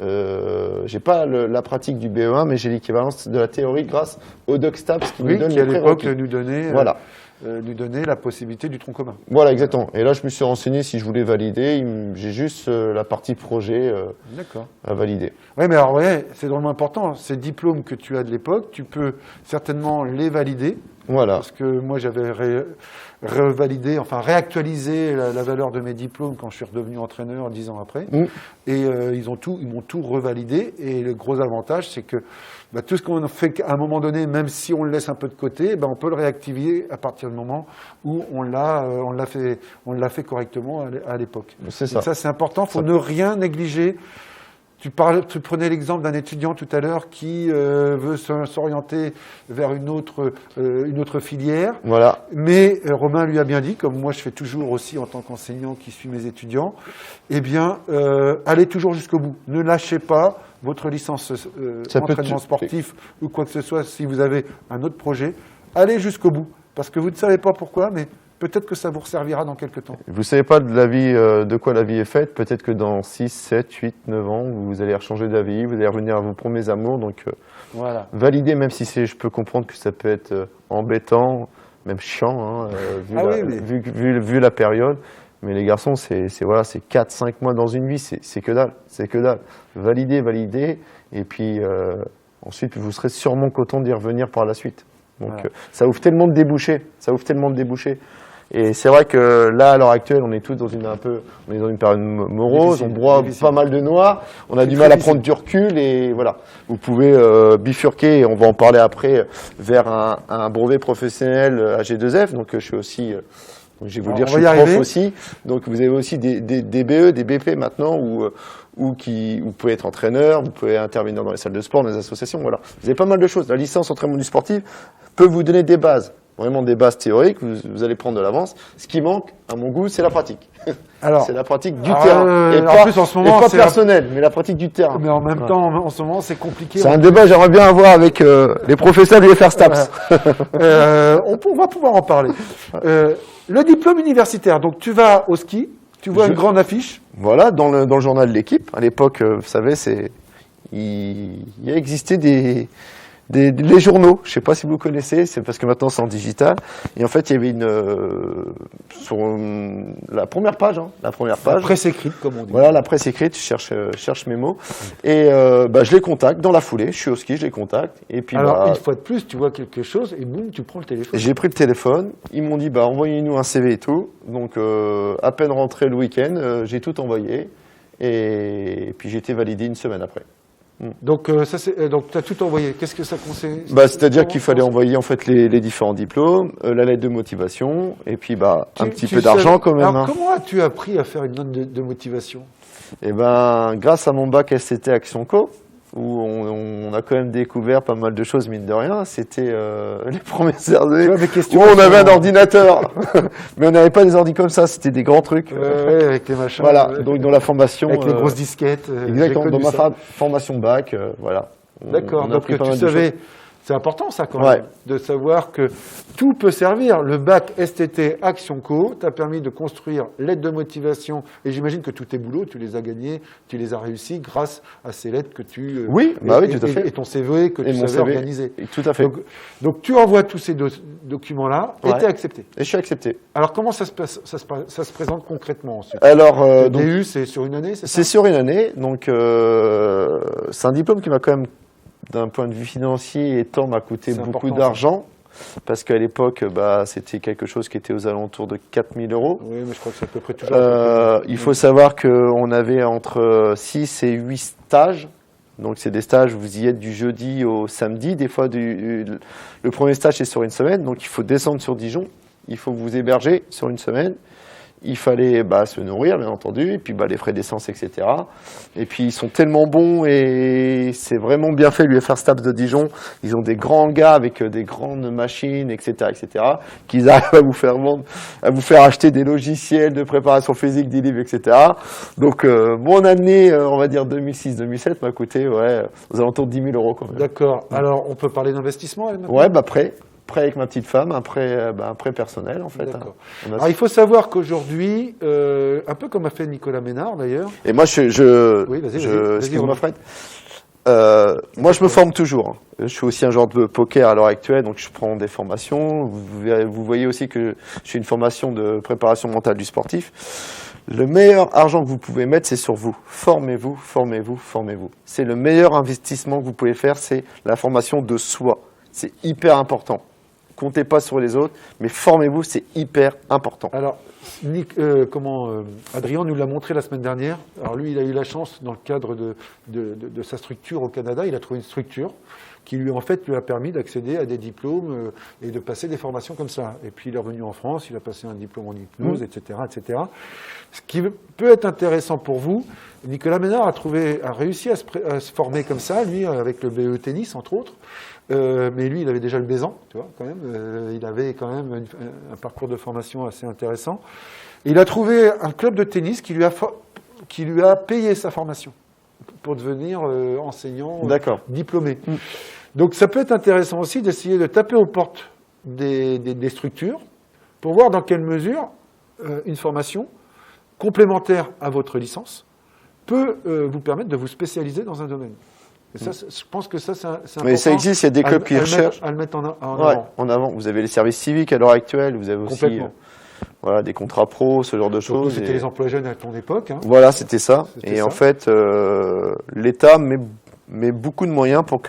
J'ai pas la pratique du BE1, mais j'ai l'équivalence de la théorie grâce au DocStaps qui nous donne qui à les l'époque prérequis. nous donnait la possibilité du tronc commun. Voilà, exactement. Et là, je me suis renseigné si je voulais valider. J'ai juste la partie projet à valider. Oui, mais alors, ouais, c'est vraiment important. Ces diplômes que tu as de l'époque, tu peux certainement les valider. Voilà. Parce que moi, j'avais revalidé, enfin réactualisé la valeur de mes diplômes quand je suis redevenu entraîneur 10 ans après. Et ils m'ont tout revalidé. Et le gros avantage, c'est que tout ce qu'on fait qu'à un moment donné, même si on le laisse un peu de côté, on peut le réactiver à partir du moment où on l'a fait correctement à l'époque. C'est ça. Donc ça, c'est important. Il faut ne rien négliger. Tu prenais l'exemple d'un étudiant tout à l'heure qui veut s'orienter vers une autre filière. Voilà. Mais Romain lui a bien dit, comme moi je fais toujours aussi en tant qu'enseignant qui suit mes étudiants, allez toujours jusqu'au bout. Ne lâchez pas votre licence entraînement sportif ou quoi que ce soit. Si vous avez un autre projet, allez jusqu'au bout. Parce que vous ne savez pas pourquoi, mais peut-être que ça vous servira dans quelques temps. Vous ne savez pas de quoi la vie est faite. Peut-être que dans 6, 7, 8, 9 ans, vous allez rechanger d'avis, vous allez revenir à vos premiers amours. Donc, voilà. Validez, même si je peux comprendre que ça peut être embêtant, même chiant, vu la période. Mais les garçons, c'est 4, 5 mois dans une vie, c'est que dalle. C'est que dalle. Validez. Et puis, ensuite, vous serez sûrement content d'y revenir par la suite. Donc, ça ouvre tellement de débouchés. Et c'est vrai que là, à l'heure actuelle, on est tous dans une période morose, on broie pas mal de noix, on a du mal à prendre du recul et voilà. Vous pouvez bifurquer, et on va en parler après, vers un brevet professionnel à G2F. Donc je suis aussi, je vais vous dire, je suis prof aussi. Donc vous avez aussi des BE, des BP maintenant où vous pouvez être entraîneur, vous pouvez intervenir dans les salles de sport, dans les associations. Voilà. Vous avez pas mal de choses. La licence entraînement du sportif peut vous donner des bases. Vraiment des bases théoriques, vous allez prendre de l'avance. Ce qui manque, à mon goût, c'est la pratique. C'est la pratique du terrain. Et pas, plus, en ce moment, pas personnelle, mais la pratique du terrain. Mais en même temps, en ce moment, c'est compliqué. C'est un débat que j'aimerais bien avoir avec les professeurs du FR Staps. On va pouvoir en parler. Le diplôme universitaire, donc tu vas au ski, tu vois une grande affiche. Voilà, dans le journal de l'équipe. À l'époque, vous savez, il y a existé les journaux, je ne sais pas si vous connaissez, c'est parce que maintenant c'est en digital. Et en fait, il y avait sur la première page. La presse écrite, comme on dit. Voilà, la presse écrite, je cherche mes mots. Et je les contacte dans la foulée, je suis au ski, je les contacte. Et puis, alors, une fois de plus, tu vois quelque chose et boum, tu prends le téléphone. J'ai pris le téléphone, ils m'ont dit, envoyez-nous un CV et tout. Donc, à peine rentré le week-end, j'ai tout envoyé. Et puis, j'ai été validé une semaine après. Donc, tu as tout envoyé. Qu'est-ce que ça conseille? C'est-à-dire qu'il fallait envoyer en fait les différents diplômes, la lettre de motivation, et puis un petit peu d'argent quand même. Alors, comment as-tu appris à faire une note de motivation? Eh ben, grâce à mon bac STT Action Co, où on a quand même découvert pas mal de choses, mine de rien. C'était les premières années où on avait un ordinateur. Mais on n'avait pas des ordi comme ça, c'était des grands trucs. Avec les machins. Voilà, donc dans la formation... Avec les grosses disquettes. Exactement, dans ma formation bac, voilà. D'accord, donc tu savais... C'est important ça quand même, de savoir que tout peut servir. Le bac STT Action Co t'a permis de construire l'aide de motivation et j'imagine que tous tes boulots, tu les as gagnés, tu les as réussis grâce à ces lettres que tu... oui, tout à fait. Et ton CV que tu savais organiser. Tout à fait. Donc tu envoies tous ces documents-là et tu es accepté. Et je suis accepté. Alors comment ça se présente concrètement ensuite? Alors, le DU, c'est sur une année, c'est ça? C'est sur une année, donc c'est un diplôme qui m'a quand même, d'un point de vue financier et temps, m'a coûté beaucoup d'argent. Parce qu'à l'époque, c'était quelque chose qui était aux alentours de 4 000 €. Oui, mais je crois que c'est à peu près toujours. Il faut savoir qu'on avait entre 6 et 8 stages. Donc, c'est des stages où vous y êtes du jeudi au samedi. Des fois, le premier stage, c'est sur une semaine. Donc, il faut descendre sur Dijon. il faut vous héberger sur une semaine. Il fallait se nourrir, bien entendu, et puis les frais d'essence, etc. Et puis ils sont tellement bons et c'est vraiment bien fait. L'UFR Stabs de Dijon, ils ont des grands gars avec des grandes machines, etc., qu'ils arrivent à vous faire acheter des logiciels de préparation physique, des livres, etc. Donc mon année, on va dire 2006-2007, m'a coûté aux alentours de 10 000 euros quand même. D'accord. Alors on peut parler d'investissement maintenant ? Ouais, prêt avec ma petite femme, un prêt personnel en fait. D'accord. Alors il faut savoir qu'aujourd'hui, un peu comme a fait Nicolas Ménard d'ailleurs. Et moi Oui, vas-y, excuse-moi Fred. Moi je me forme toujours. Je suis aussi un joueur de poker à l'heure actuelle, donc je prends des formations. Vous voyez aussi que je fais une formation de préparation mentale du sportif. Le meilleur argent que vous pouvez mettre, c'est sur vous. Formez-vous, formez-vous, formez-vous. C'est le meilleur investissement que vous pouvez faire, c'est la formation de soi. C'est hyper important. Comptez pas sur les autres, mais formez-vous, c'est hyper important. Alors, Adrien nous l'a montré la semaine dernière. Alors lui, il a eu la chance, dans le cadre de sa structure au Canada, il a trouvé une structure qui lui a permis d'accéder à des diplômes et de passer des formations comme ça. Et puis il est revenu en France, il a passé un diplôme en hypnose, etc., etc. Ce qui peut être intéressant pour vous, Nicolas Ménard a réussi à se former comme ça, lui, avec le BE tennis, entre autres. Mais lui, il avait déjà le Bézan, tu vois, quand même. Il avait quand même un parcours de formation assez intéressant. Et il a trouvé un club de tennis qui lui a payé sa formation pour devenir enseignant diplômé. Donc ça peut être intéressant aussi d'essayer de taper aux portes des structures pour voir dans quelle mesure une formation complémentaire à votre licence peut vous permettre de vous spécialiser dans un domaine. Et ça, je pense que c'est important. Mais ça existe, il y a des clubs qui recherchent. À le mettre en avant. Vous avez les services civiques à l'heure actuelle, vous avez aussi des contrats pro, ce genre de choses. C'était les emplois jeunes à ton époque. Hein. Voilà, c'était ça. En fait, l'État met beaucoup de moyens pour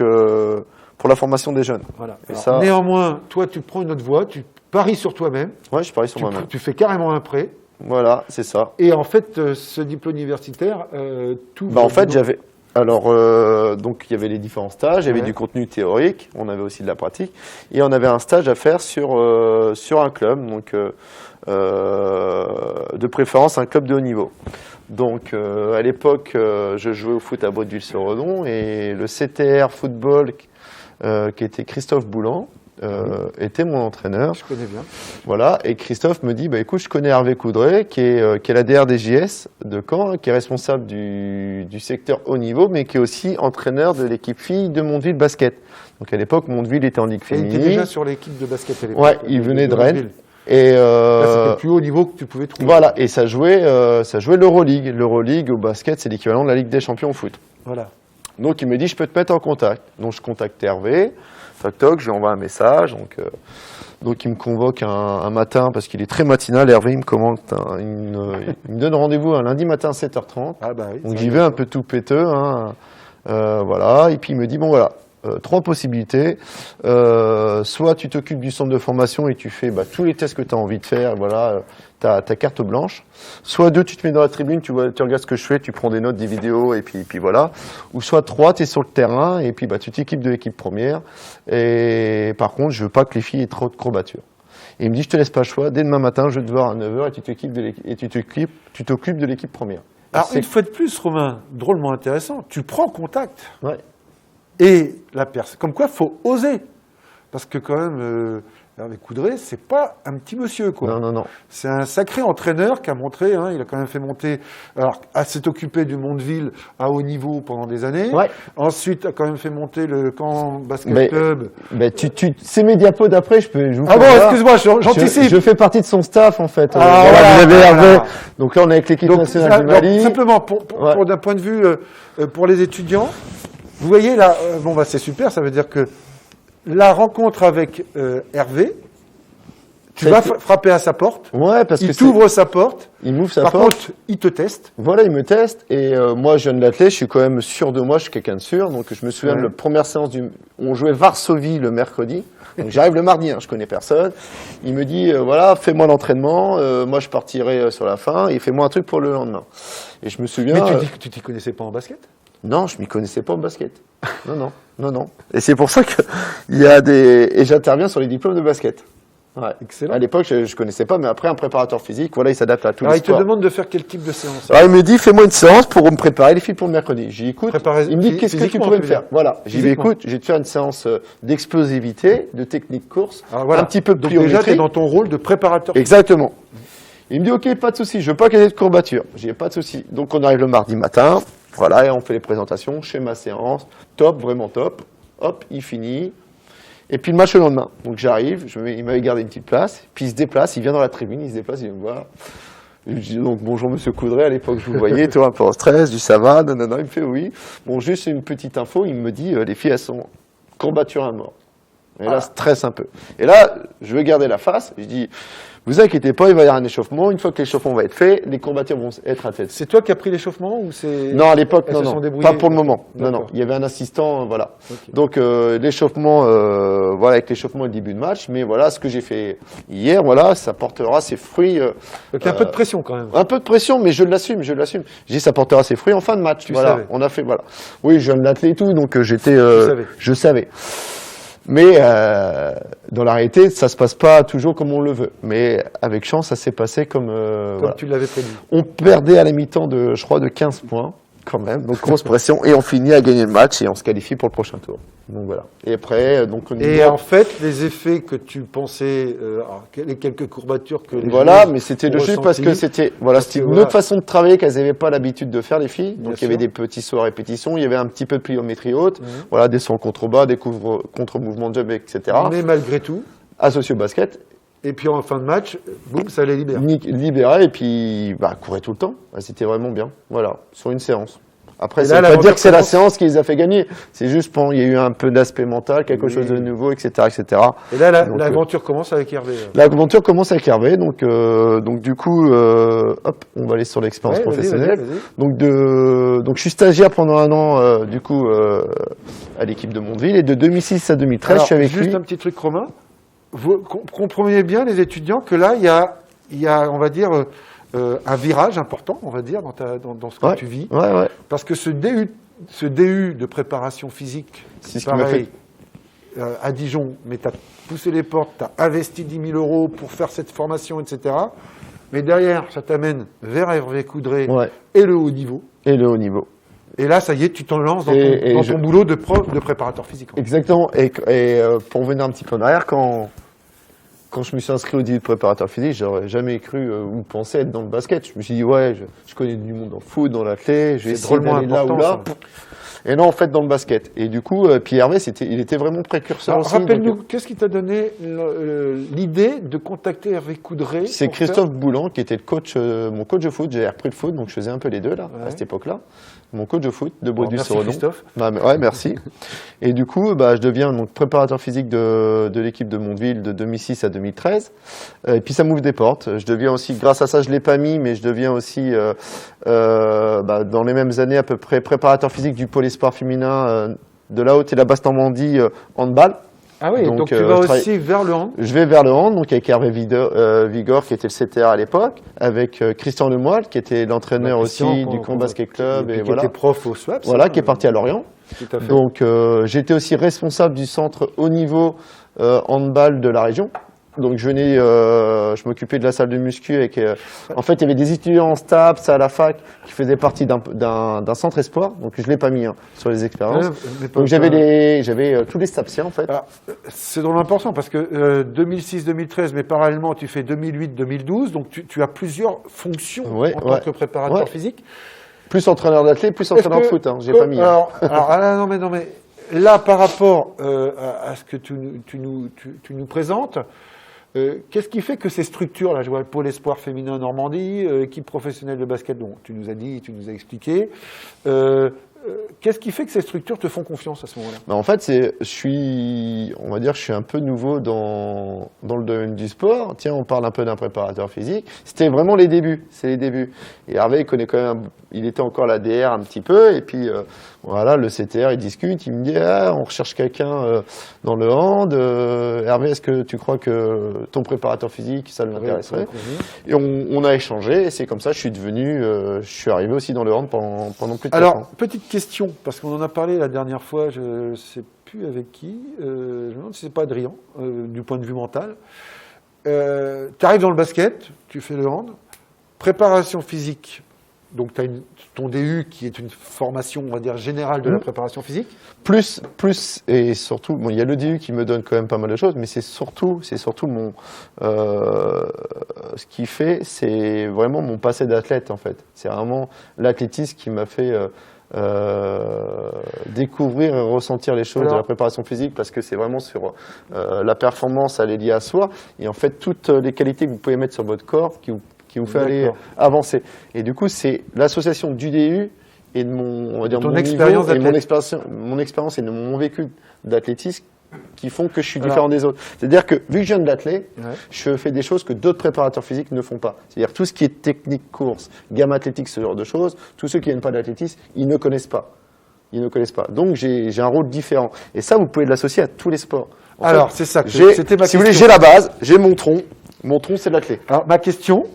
la formation des jeunes. Voilà. Néanmoins, toi, tu prends une autre voie, tu paries sur toi-même. Ouais, je parie sur moi-même. Tu fais carrément un prêt. Voilà, c'est ça. Et en fait, ce diplôme universitaire, en fait, j'avais. Alors, donc il y avait les différents stages, il y avait du contenu théorique, on avait aussi de la pratique, et on avait un stage à faire sur un club, donc de préférence un club de haut niveau. Donc à l'époque, je jouais au foot à Bretteville-sur-Redon, et le CTR football, qui était Christophe Boulan, était mon entraîneur. Je connais bien. Voilà, et Christophe me dit, écoute, je connais Hervé Coudray, qui est la DR des JS de Caen, qui est responsable du secteur haut niveau, mais qui est aussi entraîneur de l'équipe filles de Mondeville Basket. Donc à l'époque, Mondeville était en ligue féminine. Il était déjà sur l'équipe de basket à l'époque. Ouais, il venait de Rennes. Et là, c'était le plus haut niveau que tu pouvais trouver. Voilà, et ça jouait l'Euroleague. L'Euroleague au basket, c'est l'équivalent de la Ligue des champions au foot. Voilà. Donc il me dit, je peux te mettre en contact. Donc je contacte Hervé. Toc, je lui envoie un message. Donc il me convoque un matin, parce qu'il est très matinal. Hervé, il me donne rendez-vous un lundi matin à 7h30. Ah bah oui, donc j'y vais un peu tout péteux. Voilà. Et puis il me dit, bon voilà, 3 possibilités. Soit tu t'occupes du centre de formation et tu fais tous les tests que tu as envie de faire. Voilà, ta carte blanche. Soit 2, tu te mets dans la tribune, tu regardes ce que je fais, tu prends des notes, des vidéos, et puis voilà. Ou soit 3, tu es sur le terrain, et puis tu t'équipes de l'équipe première. Et par contre, je veux pas que les filles aient trop de courbatures. Et il me dit, je te laisse pas le choix, dès demain matin, je vais te voir à 9h, et tu t'occupes de l'équipe première. Alors, une fois de plus, Romain, drôlement intéressant, tu prends contact. Ouais. Et la personne, comme quoi, faut oser. Parce que quand même, Hervé Coudray, c'est pas un petit monsieur, quoi. Non. C'est un sacré entraîneur qui a montré, il a quand même fait monter, s'est occupé du Mondeville à haut niveau pendant des années. Ouais. Ensuite, a quand même fait monter le camp basket club. C'est mes diapos d'après, je vous Ah bon, excuse-moi, j'anticipe. Je fais partie de son staff, en fait. Vous avez Hervé. Donc là, on est avec l'équipe nationale du Mali. Simplement, d'un point de vue, pour les étudiants, vous voyez là, c'est super, ça veut dire que la rencontre avec Hervé, tu vas frapper à sa porte, parce il t'ouvre sa porte, il m'ouvre sa porte. Par contre, il te teste. Voilà, il me teste, et moi, je viens de l'athlète, je suis quand même sûr de moi, je suis quelqu'un de sûr, donc je me souviens de la première séance, on jouait Varsovie le mercredi, donc j'arrive le mardi, je connais personne, il me dit, fais-moi l'entraînement, moi je partirai sur la fin, et fais-moi un truc pour le lendemain. Et je me souviens... Mais tu dis que tu t'y connaissais pas en basket ? Non, je m'y connaissais pas en basket. Non. Et c'est pour ça qu'il y a et j'interviens sur les diplômes de basket. Ouais. Excellent. À l'époque, je ne connaissais pas, mais après, un préparateur physique, voilà, il s'adapte à tous Alors, les il te sports. demande de faire quel type de séance? Alors, il me dit, fais-moi une séance pour me préparer les filles pour le mercredi. J'y écoute. Il me dit, qu'est-ce que tu physiquement, pourrais tu me veux faire? dire. Voilà. J'y vais, Physiquement. écoute, je vais te faire une séance d'explosivité, de technique course, Alors, voilà. un petit peu de Donc déjà, tu pliométrie. es dans ton rôle de préparateur. Exactement. Il me dit, ok, pas de souci, je veux pas qu'il y ait de courbature. J'ai pas de souci. Donc, on arrive le mardi matin, voilà, et on fait les présentations, je fais ma séance, top, vraiment top. Hop, il finit. Et puis le match le lendemain. Donc j'arrive, il m'avait gardé une petite place, puis il se déplace, il vient dans la tribune, il se déplace, il vient me voir. Je dis donc bonjour monsieur Coudray, à l'époque je vous voyais, toi un peu en stress, je dis ça va, non, il me fait oui. Bon, juste une petite info, il me dit les filles elles sont courbatures à mort. Et là, stress un peu. Et là, je veux garder la face, je dis, vous inquiétez pas, il va y avoir un échauffement, une fois que l'échauffement va être fait, les courbatures vont être à tête. C'est toi qui as pris l'échauffement ou c'est... Non, à l'époque, Elles se non, sont non, débrouillées. pas pour le moment. Non, D'accord. il y avait un assistant, voilà. Ok. Donc l'échauffement, voilà, avec l'échauffement et le début de match, mais voilà, ce que j'ai fait hier, voilà, ça portera ses fruits. Donc il y a un peu de pression quand même. Un peu de pression, mais je l'assume, je l'assume. J'ai dit, ça portera ses fruits en fin de match. Tu voilà, savais. on a fait, voilà. Oui, je viens de l'atteler et tout, donc j'étais, savais. je savais. Mais dans la réalité, ça se passe pas toujours comme on le veut. Mais avec chance, ça s'est passé comme, voilà. Tu l'avais prédit. On perdait à la mi-temps de, je crois, de 15 points, quand même. Donc, grosse pression. Et on finit à gagner le match et on se qualifie pour le prochain tour. Donc, voilà. Et après, donc, Et en fait, les effets que tu pensais, alors, les quelques courbatures que les voilà, joueuses mais c'était ont logique parce que ressenties, c'était, voilà, parce c'était que, une voilà. autre façon de travailler qu'elles n'avaient pas l'habitude de faire, les filles. Bien Donc, il y avait sûr. des petits sauts à répétition, il y avait un petit peu de pliométrie haute, Mhm. voilà, des sauts en contrebas, des contre-mouvements de jump, etc. Mais malgré tout, Associé au basket, et puis en fin de match, boum, ça les libère. libéré, et puis, bah, courait tout le temps. Ouais, c'était vraiment bien. Voilà, sur une séance. Après, Et ça là, ne veut pas dire l'aventure que c'est la commence. séance qui les a fait gagner. C'est juste, bon, il y a eu un peu d'aspect mental, quelque Oui. chose de nouveau, etc., etc. Et là, Donc, l'aventure commence avec Hervé. L'aventure commence avec Hervé, donc du coup, hop, on va aller sur l'expérience Ouais, vas-y, professionnelle. vas-y. Donc je suis stagiaire pendant un an, du coup, à l'équipe de Mondeville, et de 2006 à 2013, Alors, je suis avec juste lui. un petit truc, Romain. Vous comprenez bien, les étudiants, que là, il y a, on va dire, un virage important, on va dire, dans ce que Ouais, tu vis. ouais. Parce que ce DU de préparation physique, C'est ce qui m'a pareil, à Dijon, mais tu as poussé les portes, tu as investi 10 000 € pour faire cette formation, etc. Mais derrière, ça t'amène vers Hervé Coudray Ouais. et le haut niveau. Et le haut niveau. Et là, ça y est, tu t'en lances dans Et ton je- boulot de préparateur physique. Exactement. Et pour revenir un petit peu en arrière, quand je me suis inscrit au DU de préparateur physique, j'aurais jamais cru ou pensé être dans le basket. Je me suis dit, ouais, je connais du monde en foot, dans l'athlé, je vais C'est essayer drôlement d'aller là ou important, là. Et non, en fait, dans le basket. Et du coup, Pierre Hervé, il était vraiment précurseur Alors, aussi. rappelle-nous, donc, qu'est-ce qui t'a donné l'idée de contacter Hervé Coudray? c'est pour Christophe Boulan qui était le coach, mon coach de foot. J'ai repris le foot, donc je faisais un peu les deux là, Ouais. à cette époque-là. Mon coach de foot de faire... Bon, merci Baudu-sur-Odon. Christophe. Ouais, merci. Et du coup, je deviens donc préparateur physique de l'équipe de Mondeville de 2006 à 2013. Et puis ça m'ouvre des portes. Je deviens aussi, grâce à ça, je l'ai pas mis, mais je deviens aussi dans les mêmes années à peu près préparateur physique du pôle espoir féminin de la Haute et la Basse Normandie handball. Ah oui, donc Donc, tu vas je travaille- aussi vers le hand. Je vais vers le hand, donc avec Hervé Vigor, qui était le CTR à l'époque, avec Christian Lemoyle, qui était l'entraîneur aussi du Camp Basket Club, et qui voilà, était prof au SWAPS. voilà, qui est parti à Lorient. Tout à fait. Donc j'étais aussi responsable du centre haut niveau handball de la région. Donc je m'occupais de la salle de muscu avec. En fait, il y avait des étudiants en STAPS à la fac qui faisaient partie d'un centre espoir. Donc je l'ai pas mis sur les expériences. Mais pas- Donc j'avais tous les STAPsiens en fait. Alors, c'est drôlement important parce que 2006-2013, mais parallèlement, tu fais 2008-2012, donc tu as plusieurs fonctions Ouais, en tant ouais. que préparateur Ouais. physique. Plus entraîneur d'athlète, plus entraîneur de foot. Hein, j'ai pas mis. Hein. Non mais là, par rapport à ce que tu nous présentes, qu'est-ce qui fait que ces structures, là, je vois le pôle espoir féminin Normandie, équipe professionnelle de basket, dont tu nous as dit, tu nous as expliqué, qu'est-ce qui fait que ces structures te font confiance à ce moment-là? En fait, je suis un peu nouveau dans le domaine du sport. Tiens, on parle un peu d'un préparateur physique. C'était vraiment les débuts, c'est les débuts. Et Hervé, il connaît quand même, il était encore la DR un petit peu, et puis voilà, le CTR, il discute, il me dit, on recherche quelqu'un dans le hand. Hervé, est-ce que tu crois que ton préparateur physique, ça l'intéresserait? Et on a échangé, et c'est comme ça, je suis arrivé aussi dans le hand pendant plus de 4 ans. Alors, petite question, parce qu'on en a parlé la dernière fois, je ne sais plus avec qui, je me demande si c'est pas Adrien, du point de vue mental. tu arrives dans le basket, tu fais le hand, préparation physique, donc tu as ton DU qui est une formation, on va dire, générale de la préparation physique. Plus, et surtout, bon, il y a le DU qui me donne quand même pas mal de choses, mais c'est surtout mon, ce qui fait, c'est vraiment mon passé d'athlète, en fait. C'est vraiment l'athlétisme qui m'a fait découvrir et ressentir les choses de la préparation physique, parce que c'est vraiment sur la performance, elle est liée à soi, et en fait, toutes les qualités que vous pouvez mettre sur votre corps qui vous fait aller avancer. Et du coup, c'est l'association du DU et de mon, on va dire, mon expérience et mon expérience et de mon vécu d'athlétisme qui font que je suis différent des autres. C'est-à-dire que, vu que je viens de l'athlète, je fais des choses que d'autres préparateurs physiques ne font pas. C'est-à-dire tout ce qui est technique, course, gamme athlétique, ce genre de choses, tous ceux qui viennent pas de l'athlétisme, ils ne connaissent pas. Ils ne connaissent pas. Donc, j'ai un rôle différent. Et ça, vous pouvez l'associer à tous les sports. Alors, c'est ça que c'était ma question. Si vous voulez, j'ai la base, j'ai mon tronc. Mon tronc, c'est l'athlète. Alors, ma question,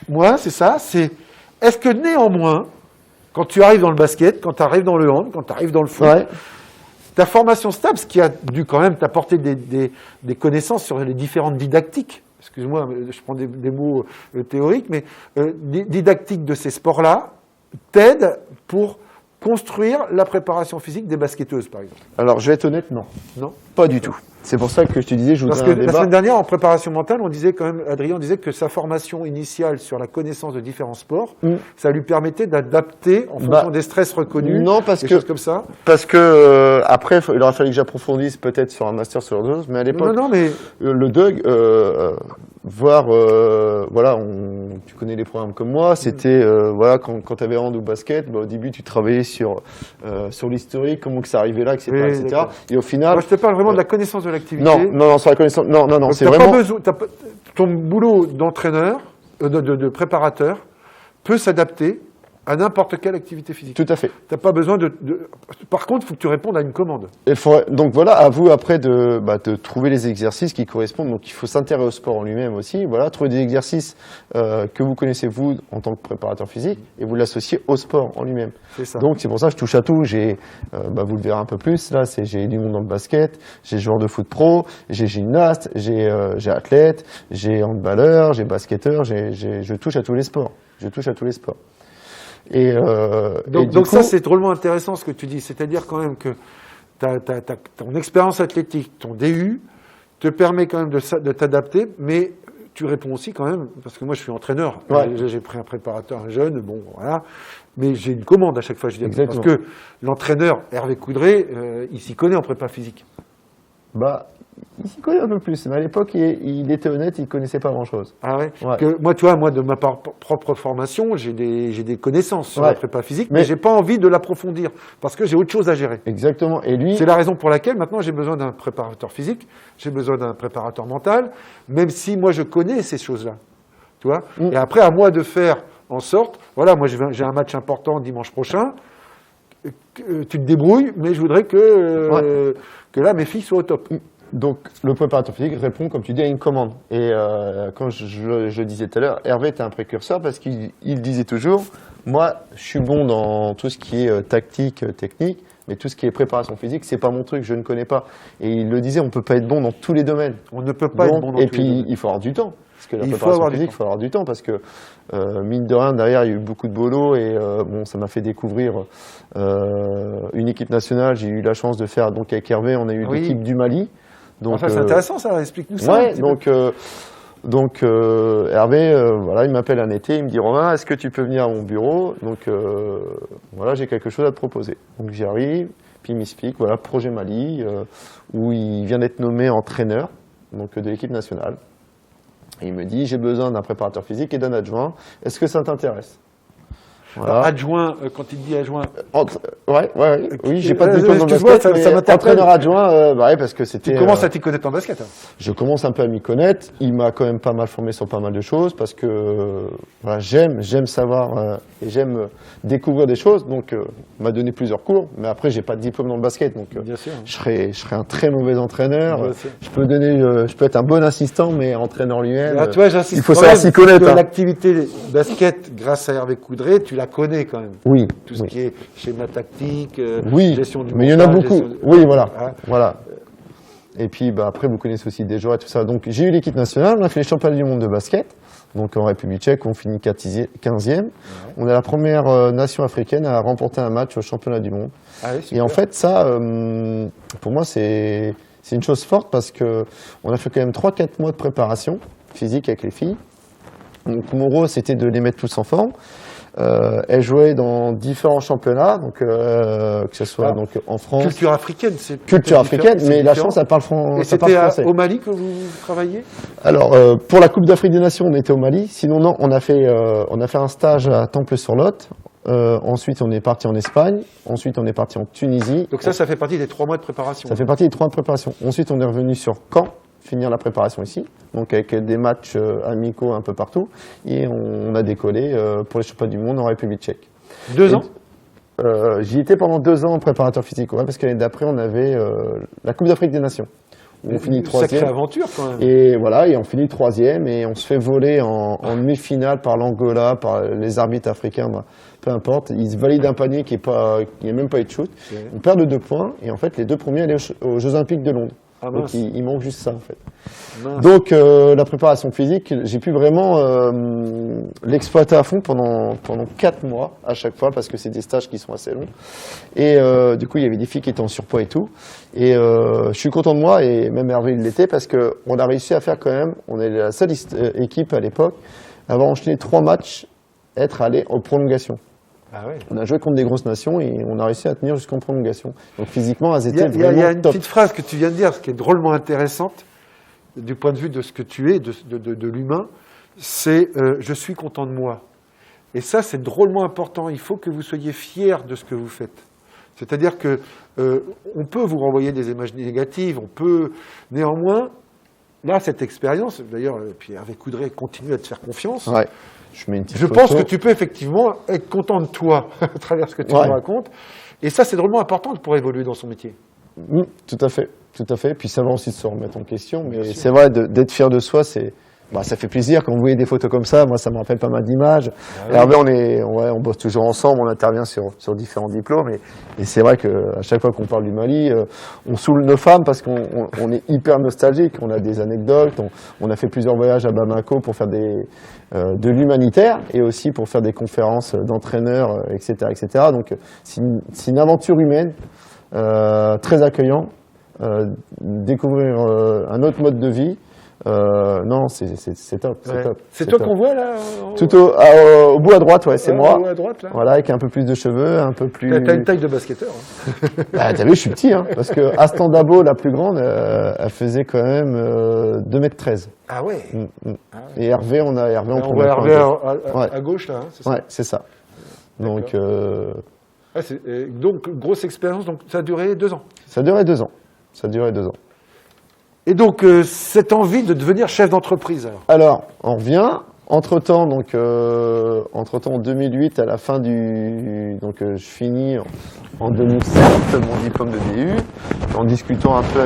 moi, c'est ça, c'est est-ce que néanmoins, quand tu arrives dans le basket, quand tu arrives dans le hand, quand tu arrives dans le foot, ta formation STAPS, qui a dû quand même t'apporter des connaissances sur les différentes didactiques, excuse-moi, je prends des mots théoriques, mais didactiques de ces sports-là, t'aident pour construire la préparation physique des basketteuses, par exemple? Alors, je vais être honnête, non. Non, pas du tout. C'est pour ça que je te disais, je voudrais Parce que un débat. La semaine dernière, en préparation mentale, on disait quand même, Adrien disait que sa formation initiale sur la connaissance de différents sports, ça lui permettait d'adapter en fonction des stress reconnus, des choses comme ça. Parce que après, il aurait fallu que j'approfondisse peut-être sur un master sur l'autre chose, mais à l'époque, le DUG, voilà, tu connais les programmes comme moi, c'était voilà, quand tu avais hand ou basket, au début tu travaillais sur l'historique, comment que ça arrivait là, etc., etc. Et au final, moi je te parle vraiment de la connaissance de l'activité. Non, sur la connaissance, non, c'est vraiment. Ton boulot d'entraîneur, de préparateur, peut s'adapter à n'importe quelle activité physique. Tout à fait. T'as pas besoin Par contre, il faut que tu répondes à une commande. Donc voilà, à vous après de trouver les exercices qui correspondent. Donc il faut s'intéresser au sport en lui-même aussi. Voilà, trouver des exercices que vous connaissez vous en tant que préparateur physique et vous l'associez au sport en lui-même. C'est ça. Donc c'est pour ça que je touche à tout. J'ai, vous le verrez un peu plus là, j'ai du monde dans le basket, j'ai joueur de foot pro, j'ai gymnaste, j'ai athlète, j'ai handballeur, j'ai basketteur, je touche à tous les sports. Je touche à tous les sports. Donc ça, c'est drôlement intéressant ce que tu dis. C'est-à-dire quand même que ton expérience athlétique, ton DU, te permet quand même de t'adapter, mais tu réponds aussi quand même, parce que moi je suis entraîneur, j'ai pris un préparateur, un jeune, bon voilà, mais j'ai une commande à chaque fois, je dis, parce que l'entraîneur Hervé Coudray, il s'y connaît en prépa physique. Il s'y connaît un peu plus, mais à l'époque, il était honnête, il ne connaissait pas grand-chose. Ah ouais, moi, tu vois, de ma propre formation, j'ai des connaissances sur la prépa physique, mais j'ai pas envie de l'approfondir, parce que j'ai autre chose à gérer. Exactement. Et lui, c'est la raison pour laquelle, maintenant, j'ai besoin d'un préparateur physique, j'ai besoin d'un préparateur mental, même si moi, je connais ces choses-là. Tu vois. Et après, à moi de faire en sorte, voilà, moi, j'ai un match important dimanche prochain, tu te débrouilles, mais je voudrais que là, mes filles soient au top. Donc, le préparateur physique répond, comme tu dis, à une commande. Et quand je disais tout à l'heure, Hervé était un précurseur parce qu'il disait toujours, moi, je suis bon dans tout ce qui est tactique, technique, mais tout ce qui est préparation physique, c'est pas mon truc, je ne connais pas. Et il le disait, on peut pas être bon dans tous les domaines. On ne peut pas être bon dans tous les domaines. Et puis, il faut avoir du temps. Parce que la préparation physique, il faut avoir du temps parce que, mine de rien, derrière, il y a eu beaucoup de boulot et ça m'a fait découvrir une équipe nationale. J'ai eu la chance de faire, donc avec Hervé, on a eu l'équipe du Mali. Donc, c'est intéressant ça, explique-nous ça. Ouais, donc Hervé, voilà, il m'appelle un été, il me dit Romain, est-ce que tu peux venir à mon bureau? Donc voilà, j'ai quelque chose à te proposer. Donc j'y arrive, puis il m'explique, voilà, projet Mali, où il vient d'être nommé entraîneur donc de l'équipe nationale. Et il me dit j'ai besoin d'un préparateur physique et d'un adjoint. Est-ce que ça t'intéresse? Voilà. Alors, adjoint, quand il dit adjoint. Oui, j'ai pas de diplôme dans le basket, mais entraîneur adjoint, parce que c'était. Tu commences à t'y connaître en basket. Hein. Je commence un peu à m'y connaître. Il m'a quand même pas mal formé sur pas mal de choses parce que j'aime savoir et j'aime découvrir des choses. Donc, il m'a donné plusieurs cours, mais après, j'ai pas de diplôme dans le basket, donc bien sûr. Je serais un très mauvais entraîneur. Je peux être un bon assistant, mais entraîneur lui-même. Tu vois, j'insiste. Il faut savoir s'y connaître. L'activité basket, grâce à Hervé Coudray, tu la connais quand même. Oui. Tout ce qui est schéma tactique, gestion du mais il y en a beaucoup. Oui, voilà. Voilà. Et puis après, vous connaissez aussi des joueurs et tout ça. Donc j'ai eu l'équipe nationale, on a fait les championnats du monde de basket. Donc en République tchèque, on finit 15e. On est la première nation africaine à remporter un match au championnat du monde. Ah oui, super. Et en fait, ça, pour moi, c'est une chose forte parce qu'on a fait quand même 3-4 mois de préparation physique avec les filles. Donc mon rôle, c'était de les mettre tous en forme. Elles jouaient dans différents championnats, donc que ce soit donc en France. Culture africaine, c'est culture africaine, mais la chance, elle parle, Et ça parle français. c'était au Mali que vous travailliez? Alors pour la Coupe d'Afrique des Nations, on était au Mali. Sinon non, on a fait un stage à Temple-sur-Lot. Ensuite, on est parti en Espagne. Ensuite, on est parti en Tunisie. Donc ça fait partie des 3 mois de préparation. Ça fait partie des 3 mois de préparation. Ensuite, on est revenu sur Caen, finir la préparation ici, donc avec des matchs amicaux un peu partout, et on a décollé pour les championnats du monde en République tchèque. 2 ans? J'y étais pendant 2 ans en préparateur physique, ouais, parce que l'année d'après, on avait la Coupe d'Afrique des Nations. On finit 3e. Sacrée aventure quand même. Et voilà, et on finit 3e, et on se fait voler en demi-finale par l'Angola, par les arbitres africains, peu importe. Ils se valident un panier qui n'a même pas eu de shoot. Ouais. On perd de 2 points, et en fait, les 2 premiers allaient aux Jeux Olympiques de Londres. Ah, donc il manque juste ça en fait. Mince. Donc la préparation physique, j'ai pu vraiment l'exploiter à fond pendant 4 mois à chaque fois parce que c'est des stages qui sont assez longs. Et du coup il y avait des filles qui étaient en surpoids et tout. Et je suis content de moi et même Hervé il l'était parce qu'on a réussi à faire quand même, on est la seule équipe à l'époque à avoir enchaîné 3 matchs, être allé en prolongation. Ah ouais. On a joué contre des grosses nations et on a réussi à tenir jusqu'en prolongation. Donc physiquement, elles étaient Il y a vraiment une top. petite phrase que tu viens de dire, ce qui est drôlement intéressante du point de vue de ce que tu es, de l'humain, c'est je suis content de moi. Et ça, c'est drôlement important. Il faut que vous soyez fiers de ce que vous faites. C'est-à-dire que on peut vous renvoyer des images négatives, on peut néanmoins, là, cette expérience, d'ailleurs, puis Hervé Coudray continue à te faire confiance. Ouais. Je mets une petite Je photo. pense que tu peux effectivement être content de toi à travers ce que tu Ouais. nous racontes. Et ça, c'est drôlement important pour évoluer dans son métier. Tout à fait, tout à fait. Puis savoir aussi de se remettre en question. Mais Bien sûr. c'est vrai, d'être fier de soi, ça fait plaisir. Quand vous voyez des photos comme ça, moi, ça me rappelle pas mal d'images. oui. Hervé, on bosse toujours ensemble, on intervient sur différents diplômes. Et c'est vrai qu'à chaque fois qu'on parle du Mali, on saoule nos femmes parce qu'on est hyper nostalgique. On a des anecdotes. On a fait plusieurs voyages à Bamako pour faire de l'humanitaire et aussi pour faire des conférences d'entraîneurs, etc., etc. Donc, c'est une aventure humaine. Très accueillant, découvrir un autre mode de vie. Non, c'est top, c'est Ouais. top. C'est toi top. qu'on voit là Tout au bout à droite, ouais, c'est moi. À droite, là. Voilà, avec un peu plus de cheveux, un peu plus. T'as une taille de basketteur. Hein. Bah, t'as vu, je suis petit, hein, parce que Astan Dabo, la plus grande, elle faisait quand même 2,13 m. Ah ouais. Et Hervé, on On prend voit Hervé Ouais. à gauche là, hein, c'est ça. Ouais, c'est ça. Donc, Ah, donc grosse expérience. Donc ça a duré 2 ans. ça a duré 2 ans. Ça a duré 2 ans. Et donc cette envie de devenir chef d'entreprise. Alors, on revient. Entre-temps, en 2008, à la fin donc je finis en 2007 mon diplôme de DU, en discutant un peu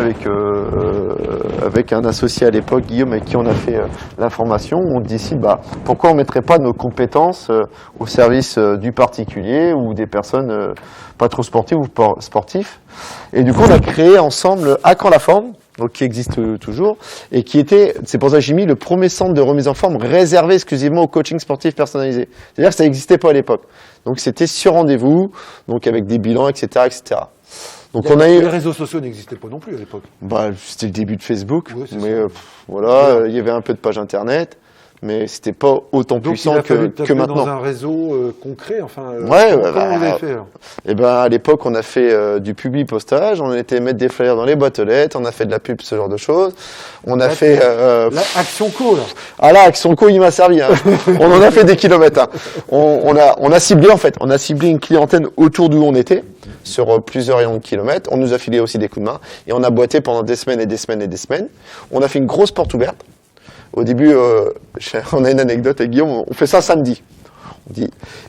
avec un associé à l'époque, Guillaume, avec qui on a fait la formation, on décide, pourquoi on mettrait pas nos compétences au service du particulier ou des personnes pas trop sportives ou sportifs. Et du coup, on a créé ensemble Hack en la forme, donc qui existe toujours, et c'est pour ça que j'ai mis le premier centre de remise en forme réservé exclusivement au coaching sportif personnalisé. C'est-à-dire que ça n'existait pas à l'époque. Donc c'était sur rendez-vous, donc avec des bilans, etc., etc. Donc on a eu. Les réseaux sociaux n'existaient pas non plus à l'époque. C'était le début de Facebook, Ouais, c'est mais ça. voilà, il y avait un peu de page internet, mais c'était pas autant Donc puissant il a fallu que taper maintenant. dans un réseau concret, enfin. Ouais, comment vous avez fait alors Et à l'époque, on a fait du publi-postage, on était mettre des flyers dans les boîtes aux lettres, on a fait de la pub, ce genre de choses. On a fait. Là, Action Co là. Ah là, avec son co, il m'a servi. Hein. On en a fait des kilomètres. Hein. On a ciblé en fait, on a ciblé une clientèle autour d'où on était, sur plusieurs rayons de kilomètres. On nous a filé aussi des coups de main et on a boité pendant des semaines et des semaines et des semaines. On a fait une grosse porte ouverte. Au début, on a une anecdote avec Guillaume, on fait ça samedi.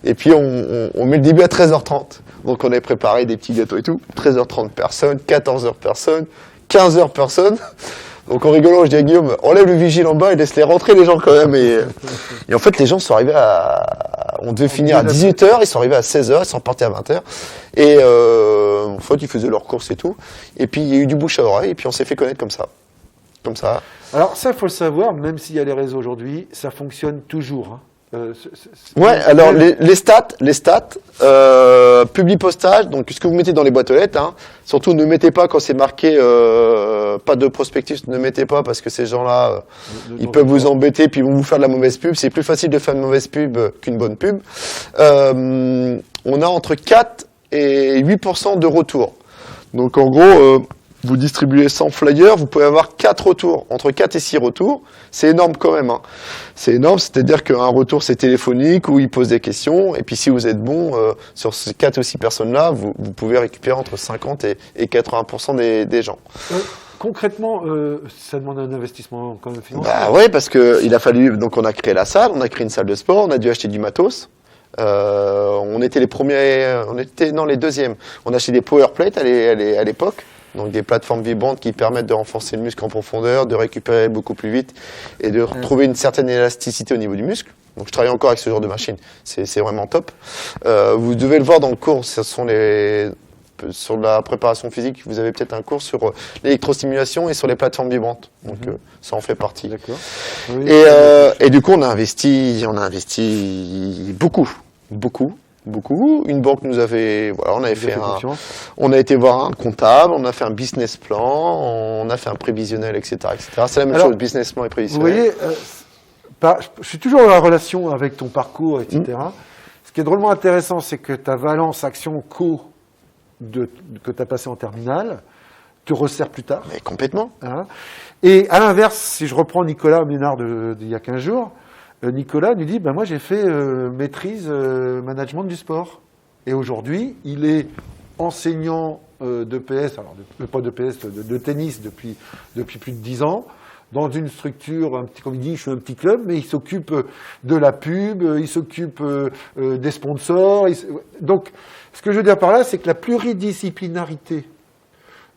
Et puis on met le début à 13h30. Donc on avait préparé des petits gâteaux et tout. 13h30 personnes, 14h personnes, 15h personnes. Donc en rigolant, je dis à Guillaume, enlève le vigile en bas et laisse-les rentrer les gens quand même. Et en fait, les gens sont arrivés on devait finir à 18h, ils sont arrivés à 16h, ils sont repartis à 20h. Et en fait, ils faisaient leurs courses et tout. Et puis il y a eu du bouche à oreille et puis on s'est fait connaître comme ça. Comme ça. Alors ça, il faut le savoir, même s'il y a les réseaux aujourd'hui, ça fonctionne toujours. Hein. Ouais, alors les stats, publi postage, donc ce que vous mettez dans les boîtes aux lettres, hein, surtout ne mettez pas quand c'est marqué pas de prospectus, ne mettez pas parce que ces gens-là, ils peuvent vous embêter puis ils vont vous faire de la mauvaise pub. C'est plus facile de faire une mauvaise pub qu'une bonne pub. On a entre 4 et 8% de retour. Donc en gros, vous distribuez 100 flyers, vous pouvez avoir 4 retours, entre 4 et 6 retours. C'est énorme quand même. Hein. C'est énorme, c'est-à-dire qu'un retour c'est téléphonique où ils posent des questions. Et puis si vous êtes bon, sur ces 4 ou 6 personnes-là, vous pouvez récupérer entre 50 et 80% des gens. Concrètement, ça demande un investissement quand même financier. Bah ouais, parce que il a fallu, donc on a créé la salle, on a créé une salle de sport, on a dû acheter du matos. On était les premiers, les deuxièmes. On a acheté des power plates à l'époque. Donc des plateformes vibrantes qui permettent de renforcer le muscle en profondeur, de récupérer beaucoup plus vite et de retrouver une certaine élasticité au niveau du muscle. Donc je travaille encore avec ce genre de machine, c'est vraiment top. Vous devez le voir dans le cours, ce sont sur la préparation physique, vous avez peut-être un cours sur l'électrostimulation et sur les plateformes vibrantes. Donc ça en fait partie. D'accord. Oui, et du coup on a investi beaucoup. Une banque nous avait, on a été voir un comptable, on a fait un business plan, on a fait un prévisionnel, etc., etc. C'est la même chose, business plan et prévisionnel. Vous voyez, je suis toujours dans la relation avec ton parcours, etc. Ce qui est drôlement intéressant, c'est que ta valence action-co que tu as passé en terminale te resserre plus tard. Mais complètement. Hein. Et à l'inverse, si je reprends Nicolas Ménard d'il y a 15 jours, Nicolas nous dit, moi j'ai fait maîtrise management du sport. Et aujourd'hui, il est enseignant d'EPS, alors pas d'EPS, de tennis depuis plus de 10 ans, dans une structure, comme il dit, je suis un petit club, mais il s'occupe de la pub, il s'occupe des sponsors. Donc, ce que je veux dire par là, c'est que la pluridisciplinarité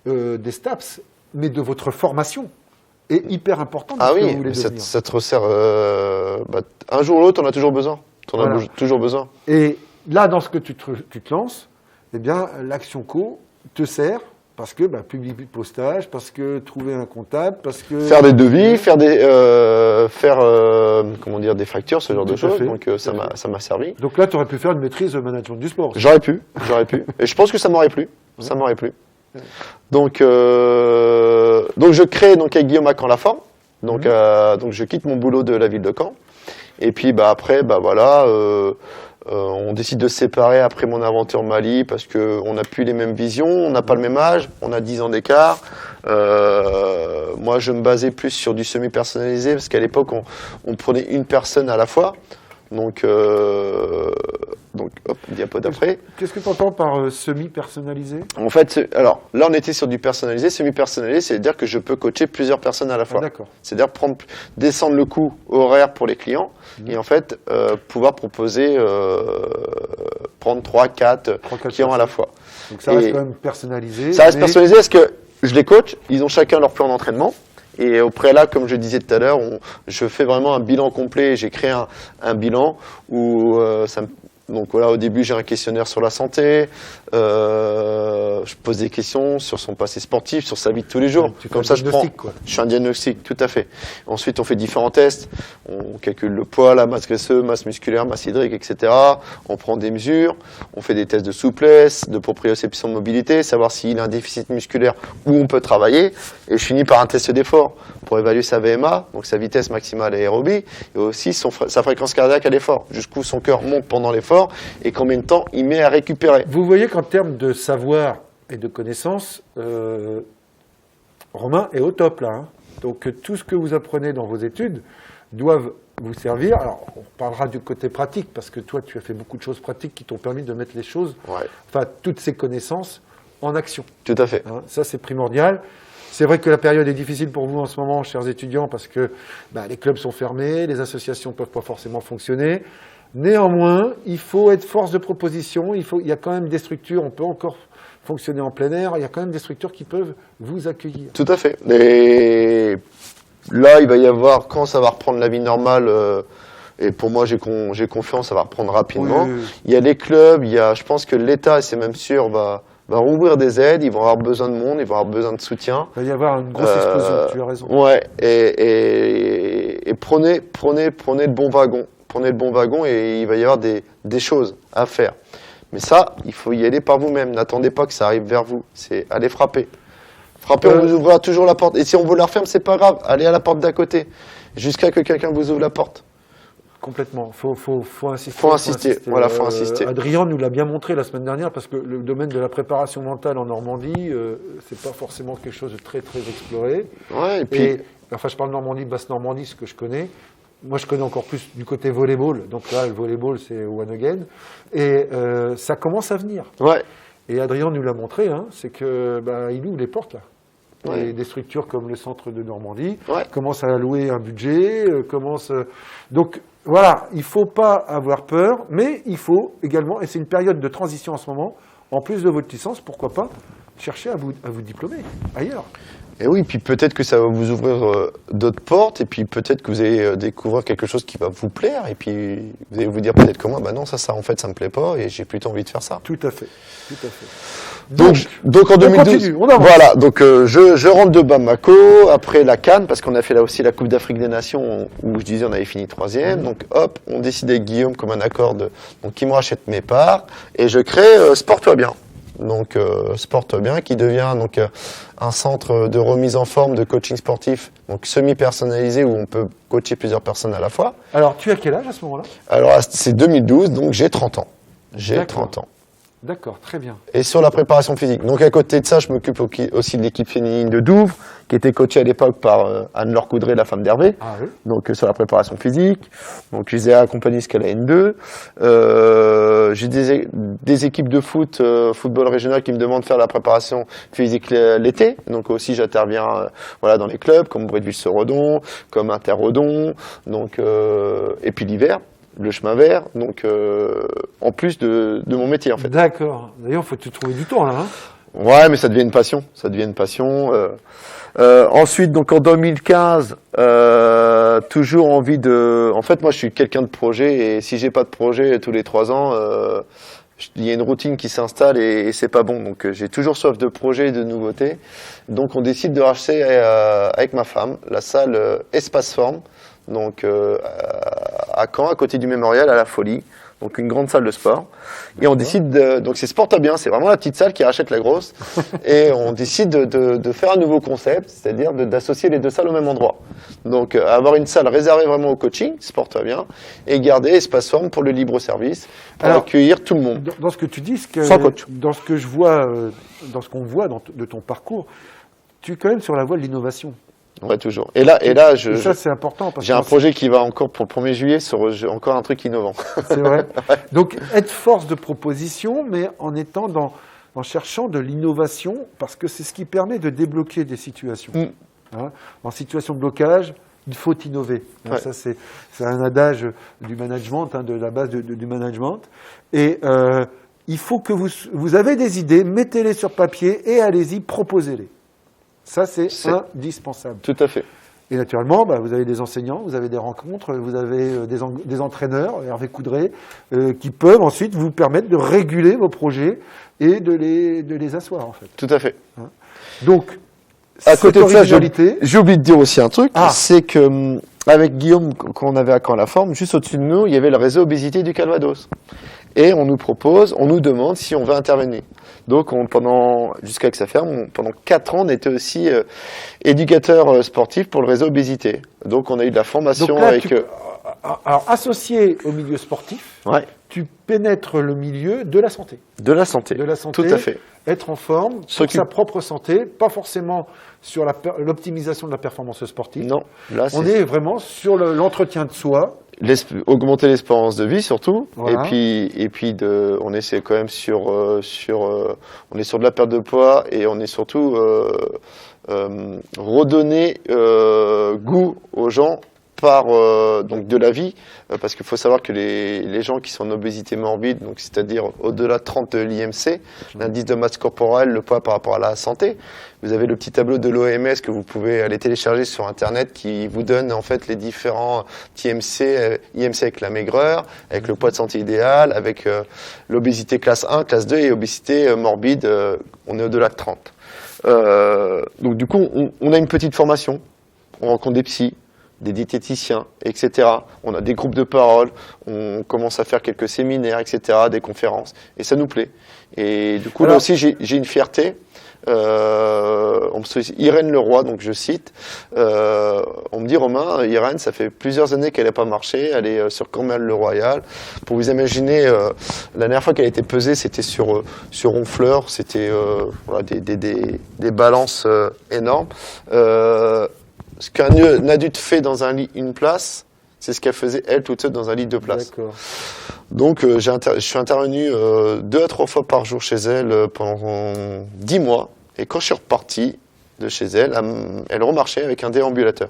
des STAPS, mais de votre formation, est hyper importante. Ah oui, ça te resserre. Un jour ou l'autre, on a toujours besoin. Toujours besoin. Et là, dans ce que tu te lances, eh bien, l'Action Co te sert parce que public postage, parce que trouver un comptable, parce que faire des devis, faire des factures, ce genre de choses. Donc ça m'a servi. Donc là, tu aurais pu faire une maîtrise de management du sport. J'aurais pu. Et je pense que ça m'aurait plu. Ça m'aurait plu. Donc je crée avec Guillaume à Caen la forme. Donc je quitte mon boulot de la ville de Caen. Et puis après on décide de se séparer après mon aventure Mali parce que on n'a plus les mêmes visions, on n'a pas le même âge, on a 10 ans d'écart. Moi je me basais plus sur du semi-personnalisé parce qu'à l'époque on prenait une personne à la fois. Donc hop, diapo d'après. Qu'est-ce que tu entends par semi-personnalisé ? En fait, alors là, on était sur du personnalisé. Semi-personnalisé, c'est-à-dire que je peux coacher plusieurs personnes à la fois. D'accord. C'est-à-dire descendre le coût horaire pour les clients et en fait, pouvoir proposer, prendre 3-4 clients à la fois. Donc ça reste quand même personnalisé. Ça reste personnalisé parce que je les coach, ils ont chacun leur plan d'entraînement. Et au préalable, comme je disais tout à l'heure, je fais vraiment un bilan complet. J'ai créé un bilan où donc voilà, au début, j'ai un questionnaire sur la santé. Je pose des questions sur son passé sportif, sur sa vie de tous les jours. Comme ça, je fais un diagnostic, tout à fait. Ensuite, on fait différents tests. On calcule le poids, la masse graisseuse, masse musculaire, masse hydrique, etc. On prend des mesures. On fait des tests de souplesse, de proprioception de mobilité, savoir s'il a un déficit musculaire où on peut travailler. Et je finis par un test d'effort pour évaluer sa VMA, donc sa vitesse maximale aérobie, et aussi sa fréquence cardiaque à l'effort, jusqu'où son cœur monte pendant l'effort et combien de temps il met à récupérer. Vous voyez qu'en termes de savoir et de connaissances, Romain est au top là. Hein. Donc tout ce que vous apprenez dans vos études doivent vous servir. Alors on parlera du côté pratique, parce que toi tu as fait beaucoup de choses pratiques qui t'ont permis de mettre les choses, toutes ces connaissances en action. Tout à fait. Hein, ça c'est primordial. C'est vrai que la période est difficile pour vous en ce moment, chers étudiants, parce que les clubs sont fermés, les associations ne peuvent pas forcément fonctionner. Néanmoins, il faut être force de proposition, il y a quand même des structures, on peut encore fonctionner en plein air, il y a quand même des structures qui peuvent vous accueillir. Tout à fait. Et là, il va y avoir, quand ça va reprendre la vie normale, et pour moi, j'ai confiance, ça va reprendre rapidement. Oui. Il y a les clubs, je pense que l'État, et c'est même sûr, va rouvrir des aides, ils vont avoir besoin de monde, ils vont avoir besoin de soutien. Il va y avoir une grosse explosion, tu as raison. Ouais, et prenez le bon wagon. Prenez le bon wagon et il va y avoir des choses à faire. Mais ça, il faut y aller par vous-même. N'attendez pas que ça arrive vers vous. C'est aller frapper. Frapper, on vous ouvrira toujours la porte. Et si on vous la referme, c'est pas grave. Allez à la porte d'à côté. Jusqu'à que quelqu'un vous ouvre la porte. Complètement. Faut insister. Faut insister. Voilà, faut insister. Adrien nous l'a bien montré la semaine dernière parce que le domaine de la préparation mentale en Normandie, c'est pas forcément quelque chose de très très exploré. Ouais, et puis. Enfin, je parle Normandie, Basse-Normandie, ce que je connais. Moi, je connais encore plus du côté volleyball. Donc là, le volleyball, c'est one again. Et ça commence à venir. Ouais. Et Adrien nous l'a montré, hein, c'est que il ouvre les portes là. Ouais. Et des structures comme le centre de Normandie Ouais. commencent à allouer un budget, donc voilà, il ne faut pas avoir peur, mais il faut également, et c'est une période de transition en ce moment, en plus de votre licence, pourquoi pas chercher à vous diplômer ailleurs. Et oui, puis peut-être que ça va vous ouvrir d'autres portes, et puis peut-être que vous allez découvrir quelque chose qui va vous plaire, et puis vous allez vous dire peut-être comme moi, non, ça en fait, ça me plaît pas, et j'ai plutôt envie de faire ça. Tout à fait, tout à fait. Donc en 2012, continue, on avance. voilà, donc je rentre de Bamako, après la CAN, parce qu'on a fait là aussi la Coupe d'Afrique des Nations, où je disais on avait fini 3e, donc hop, on décide avec Guillaume comme un accord, donc qui me rachète mes parts, et je crée Sport Toi Bien. Donc Sport Toi Bien, qui devient donc un centre de remise en forme, de coaching sportif, donc semi-personnalisé, où on peut coacher plusieurs personnes à la fois. Alors, tu as quel âge à ce moment-là? Alors c'est 2012, donc j'ai 30 ans. J'ai D'accord. 30 ans. D'accord, très bien. Et sur la préparation physique. Donc à côté de ça, je m'occupe aussi de l'équipe féminine de Douvres, qui était coachée à l'époque par Anne-Laure Coudray, la femme d'Hervé. Ah oui. Donc sur la préparation physique. Donc je les ai accompagnés jusqu'à la N2. J'ai des équipes de football régional qui me demandent de faire la préparation physique l'été. Donc aussi j'interviens dans les clubs comme Bretteville-sur-Redon, comme Inter-Redon. Donc et puis l'hiver. Le chemin vert, donc en plus de mon métier en fait. D'accord. D'ailleurs, il faut te trouver du temps là. Hein. Ouais, mais ça devient une passion. Ça devient une passion. Ensuite, donc en 2015, toujours envie de. En fait, moi, je suis quelqu'un de projet, et si j'ai pas de projet tous les 3 ans, il y a une routine qui s'installe et c'est pas bon. Donc, j'ai toujours soif de projet et de nouveautés. Donc, on décide de racheter avec ma femme la salle Espace Forme. Donc à Caen, à côté du Mémorial, à la Folie, donc une grande salle de sport. Et on décide donc c'est Sport Toi Bien, c'est vraiment la petite salle qui rachète la grosse. Et on décide de faire un nouveau concept, c'est-à-dire d'associer les deux salles au même endroit. Donc avoir une salle réservée vraiment au coaching, Sport Toi Bien, et garder Espace Forme pour le libre service, pour accueillir tout le monde. Dans ce que tu dis, Sans coach. Dans ce que je vois, dans ce qu'on voit de ton parcours, tu es quand même sur la voie de l'innovation. Ouais, toujours. Et là, ça, c'est important. J'ai un projet qui va encore pour le 1er juillet sur encore un truc innovant. C'est vrai. Donc, être force de proposition, mais en étant en cherchant de l'innovation, parce que c'est ce qui permet de débloquer des situations. Hein, en situation de blocage, il faut innover. Hein, ça, c'est un adage du management, hein, de la base du management. Et il faut que vous avez des idées, mettez-les sur papier et allez-y, proposez-les. Ça, c'est indispensable. Tout à fait. Et naturellement, vous avez des enseignants, vous avez des rencontres, vous avez des entraîneurs, Hervé Coudray, qui peuvent ensuite vous permettre de réguler vos projets et de les asseoir, en fait. Tout à fait. Hein. Donc, à côté de ça, j'ai oublié de dire aussi un truc, c'est que avec Guillaume, qu'on avait à Caen la Forme, juste au-dessus de nous, il y avait le réseau obésité du Calvados. Et on nous demande si on veut intervenir. Donc, jusqu'à que ça ferme, pendant 4 ans, on était aussi éducateur sportif pour le réseau obésité. Donc, on a eu de la formation. Donc là, avec. Alors, associé au milieu sportif, tu pénètres le milieu de la santé. De la santé. Tout à fait. Être en forme, pour sa propre santé, pas forcément sur l'optimisation de la performance sportive. Non, là, on est vraiment sur l'entretien de soi. Augmenter l'espérance de vie surtout, voilà. et puis on essaie quand même on est sur de la perte de poids, et on est surtout redonner goût aux gens part donc de la vie, parce qu'il faut savoir que les gens qui sont en obésité morbide, donc c'est-à-dire au-delà de 30 de l'IMC, l'indice de masse corporelle, le poids par rapport à la santé, vous avez le petit tableau de l'OMS que vous pouvez aller télécharger sur Internet qui vous donne en fait les différents IMC avec la maigreur, avec le poids de santé idéal, avec l'obésité classe 1, classe 2 et obésité morbide, on est au-delà de 30. Donc du coup, on a une petite formation, on rencontre des psys, des diététiciens, etc. On a des groupes de parole, on commence à faire quelques séminaires, etc., des conférences, et ça nous plaît. Et du coup, là aussi, j'ai une fierté. On me sollicite Irène Leroy, donc je cite. On me dit, Romain, Irène, ça fait plusieurs années qu'elle n'a pas marché, elle est sur Cornell-le-Royal. Pour vous imaginer, la dernière fois qu'elle a été pesée, c'était sur Honfleur, c'était voilà, des balances énormes. Ce qu'un adulte fait dans un lit, une place, c'est ce qu'elle faisait elle toute seule dans un lit de place. Donc je suis intervenu 2 à 3 fois par jour chez elle pendant 10 mois. Et quand je suis reparti de chez elle, elle remarchait avec un déambulateur.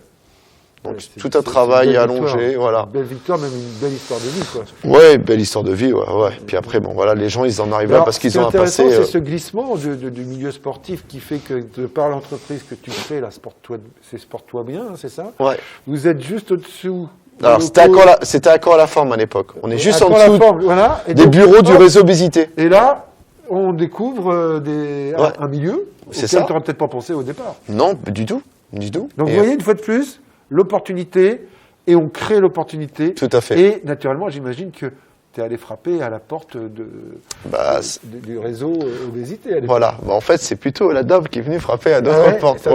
Donc tout un travail allongé, voilà. Une belle victoire, même une belle histoire de vie, quoi. Ouais, belle histoire de vie, ouais. Puis après, bon, voilà, les gens, ils en arrivent là parce qu'ils ont un passé. C'est ce glissement du milieu sportif qui fait que, de par l'entreprise que tu crées, là, c'est Sport-toi bien, hein, c'est ça? Ouais. Vous êtes juste au-dessous. Alors, c'était encore la forme à l'époque. On est juste en dessous voilà, des bureaux du réseau obésité. Et là, on découvre un milieu auquel tu n'aurais peut-être pas pensé au départ. Non, du tout. Donc, vous voyez, une fois de plus, l'opportunité, et on crée l'opportunité. Tout à fait. Et naturellement, j'imagine que tu es allé frapper à la porte du réseau obésité. À l'époque. Voilà. En fait, c'est plutôt la dame qui est venue frapper à d'autres portes.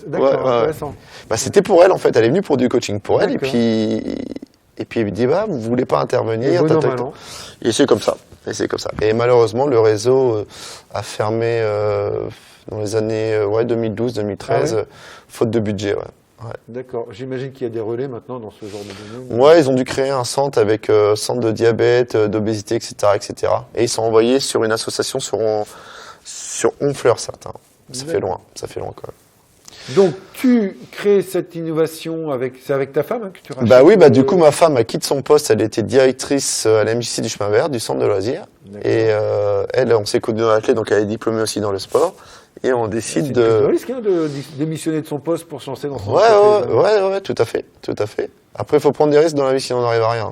D'accord, intéressant. C'était pour elle, en fait. Elle est venue pour du coaching pour elle. Et puis elle me dit, vous voulez pas intervenir. Et c'est comme ça. Et malheureusement, le réseau a fermé dans les années 2012-2013, faute de budget. Ouais. D'accord. J'imagine qu'il y a des relais maintenant dans ce genre de domaine. Ouais, ils ont dû créer un centre avec centre de diabète, d'obésité, etc., etc. Et ils sont envoyés sur une association sur Honfleur, certains. Ça fait loin quand même. Donc, tu crées cette innovation c'est avec ta femme que tu rachètes? Oui, du coup, ma femme a quitté son poste. Elle était directrice à la MJC du Chemin Vert, du centre de loisirs. Et elle, on s'est connus dans l'athlète, donc elle est diplômée aussi dans le sport. Et on décide de... C'est un risque de démissionner de son poste pour se lancer dans son entreprise. Ouais, tout à fait. Après, il faut prendre des risques dans la vie, sinon on n'arrive à rien.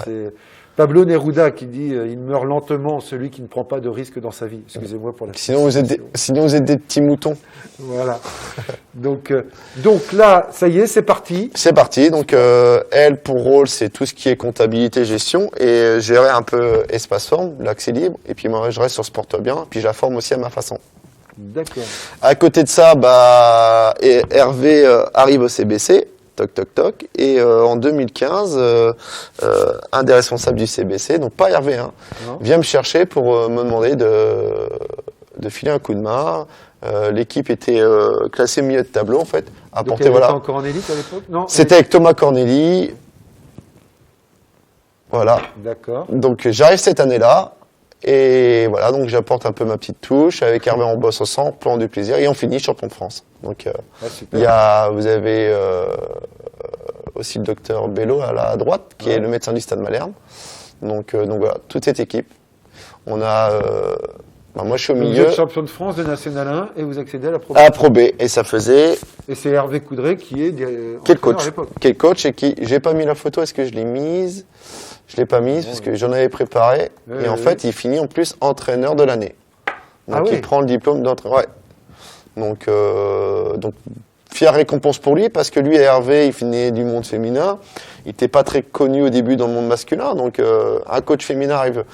C'est Pablo Neruda qui dit il meurt lentement celui qui ne prend pas de risques dans sa vie. Excusez-moi pour la... Sinon vous êtes des petits moutons. Voilà. Donc là, ça y est, c'est parti. C'est parti. Donc elle, pour rôle, c'est tout ce qui est comptabilité, gestion et gérer un peu Espace Forme, l'accès libre. Et puis moi, je reste sur Sport bien. Puis je la forme aussi à ma façon. D'accord. À côté de ça, Hervé arrive au CBC. Toc. Et en 2015, un des responsables du CBC, donc pas Hervé, vient me chercher pour me demander de filer un coup de main. L'équipe était classée milieu de tableau, en fait. Donc elle était encore en élite à l'époque? Non. C'était avec Thomas Corneli. Voilà. D'accord. Donc j'arrive cette année-là. Et voilà, donc j'apporte un peu ma petite touche. Avec Hervé, on bosse ensemble, plan du plaisir. Et on finit champion de France. Donc vous avez aussi le docteur Bello à la droite, qui est le médecin du Stade Malherbe. Donc voilà, toute cette équipe. On a... moi, je suis au milieu. Vous êtes champion de France de National 1 et vous accédez à la Pro B. À la Pro B. Et ça faisait... Et c'est Hervé Coudray qui est quel coach et qui... J'ai pas mis la photo, est-ce que je l'ai mise? Je l'ai pas mise parce que j'en avais préparé. Et en fait, il finit en plus entraîneur de l'année. Donc il prend le diplôme d'entraîneur. Ouais. Donc fière récompense pour lui parce que lui, Hervé, il finit du monde féminin. Il n'était pas très connu au début dans le monde masculin. Donc un coach féminin arrive.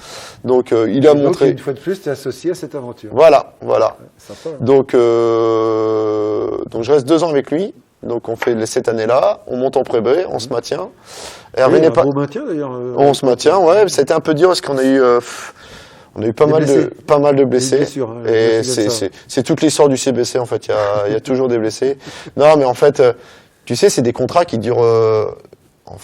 Donc il a montré. Une fois de plus, tu es associé à cette aventure. Voilà. Sympa, hein. Donc je reste 2 ans avec lui. Donc on fait cette année-là, on monte en Pro B, on se maintient. Hervé n'est pas. Gros maintien d'ailleurs. On se maintient, ouais. C'était un peu dur parce qu'on a eu pas mal de blessés. Blessures, hein, et c'est toute l'histoire du CBC en fait. Il y a toujours des blessés. Non, mais en fait, tu sais, c'est des contrats qui durent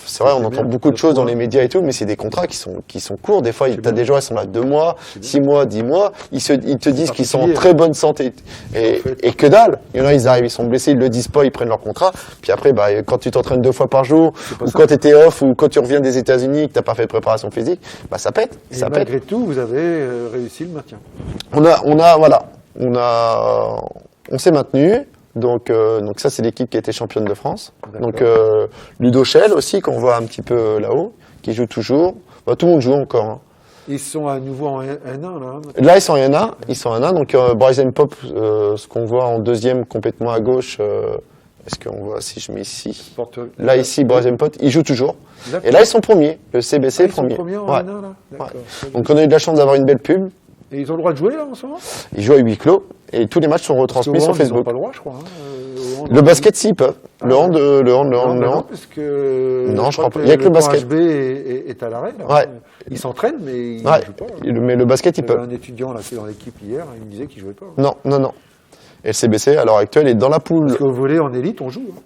C'est vrai, on C'est entend bien. beaucoup de choses dans les médias et tout, mais c'est des contrats qui sont courts. Des fois, t'as des joueurs, ils sont là 2 mois, 6 mois, 10 mois. Ils te disent qu'ils sont en très bonne santé. Et que dalle. Il y en a, ils arrivent, ils sont blessés, ils le disent pas, ils prennent leur contrat. Puis après, quand tu t'entraînes 2 fois par jour, ou quand t'étais off, ou quand tu reviens des États-Unis, que t'as pas fait de préparation physique, ça pète. Et Ça malgré pète. tout, vous avez réussi le maintien. On s'est maintenu. Donc ça, c'est l'équipe qui a été championne de France. D'accord. Donc Ludo Shell aussi, qu'on voit un petit peu là-haut, qui joue toujours. Tout le monde joue encore. Hein. Ils sont à nouveau en N1, là. Là, ils sont en N1. Donc Bryson Pop, ce qu'on voit en deuxième complètement à gauche, est-ce qu'on voit si je mets ici là, ici, Bryson Pop, ils jouent toujours. Et là, ils sont premiers. Le CBC est premier. Ils sont premiers en Ouais. N1, là. D'accord. Ouais. Donc on a eu de la chance d'avoir une belle pub. Et ils ont le droit de jouer, là, en ce moment? Ils jouent à huis clos. Et tous les matchs sont retransmis sur Ils n'ont Facebook. pas le droit, je crois. Le basket, si, ils peuvent. Le hand. Non, parce que Non, je crois pas. Il y a que le basket. HB est à l'arrêt, là. Ouais. Ils s'entraînent, mais ils ne Ouais. jouent pas. Mais le basket, ils Il y avait peuvent. un étudiant là, qui est dans l'équipe hier, il me disait qu'il jouait pas. Non. Et le CBC, à l'heure actuelle, est dans la poule. Parce qu'au volley en élite, on joue. Hein.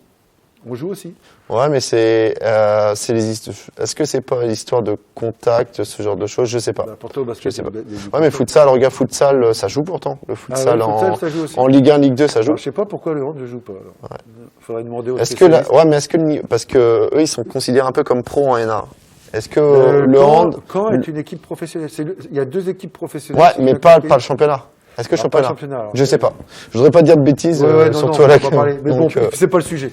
On joue aussi. Ouais, mais c'est les histoires. Est-ce que c'est pas l'histoire de contact, ce genre de choses? Je sais pas. Bah, pour toi, au basket, Je sais pas. il y a du Ouais, mais contact. futsal, regarde, futsal, ça joue pourtant. Le futsal, le futsal, ça joue aussi. en Ligue 1, Ligue 2, ça joue. Alors, je sais pas pourquoi le hand ne joue pas. Alors. Faudrait demander aux Est-ce que spécialistes. ouais, mais est-ce que parce que eux, ils sont considérés un peu comme pro en N1. Est-ce que le hand, Caen est une équipe professionnelle. Il y a 2 équipes professionnelles. ouais, sur mais chaque pas pays. le championnat. Est-ce que Alors, pas le championnat? championnat, alors. Je sais pas. Je voudrais pas dire de bêtises, Non, surtout on à la va pas parler. Mais donc, bon, c'est pas le sujet.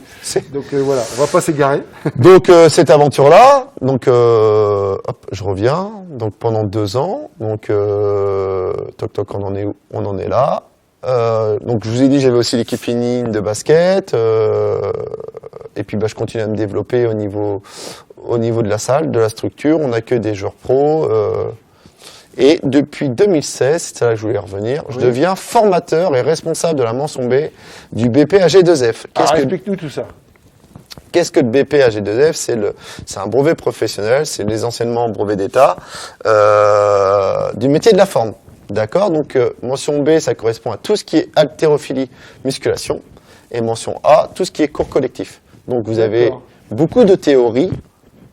Donc voilà, on va pas s'égarer. Donc cette aventure-là, hop, je reviens. Donc pendant 2 ans, toc, on en est où? On en est là. Donc je vous ai dit, j'avais aussi l'équipe féminine de basket. Et puis je continue à me développer au niveau de la salle, de la structure. On accueille des joueurs pros. Et depuis 2016, c'est là que je voulais revenir, je deviens formateur et responsable de la mention B du BPAG2F. Explique-nous tout ça. Qu'est-ce que le BPAG2F? C'est un brevet professionnel, c'est les enseignements brevet d'État du métier de la forme. D'accord? Donc mention B, ça correspond à tout ce qui est haltérophilie, musculation, et mention A, tout ce qui est cours collectif. Donc vous avez beaucoup de théorie,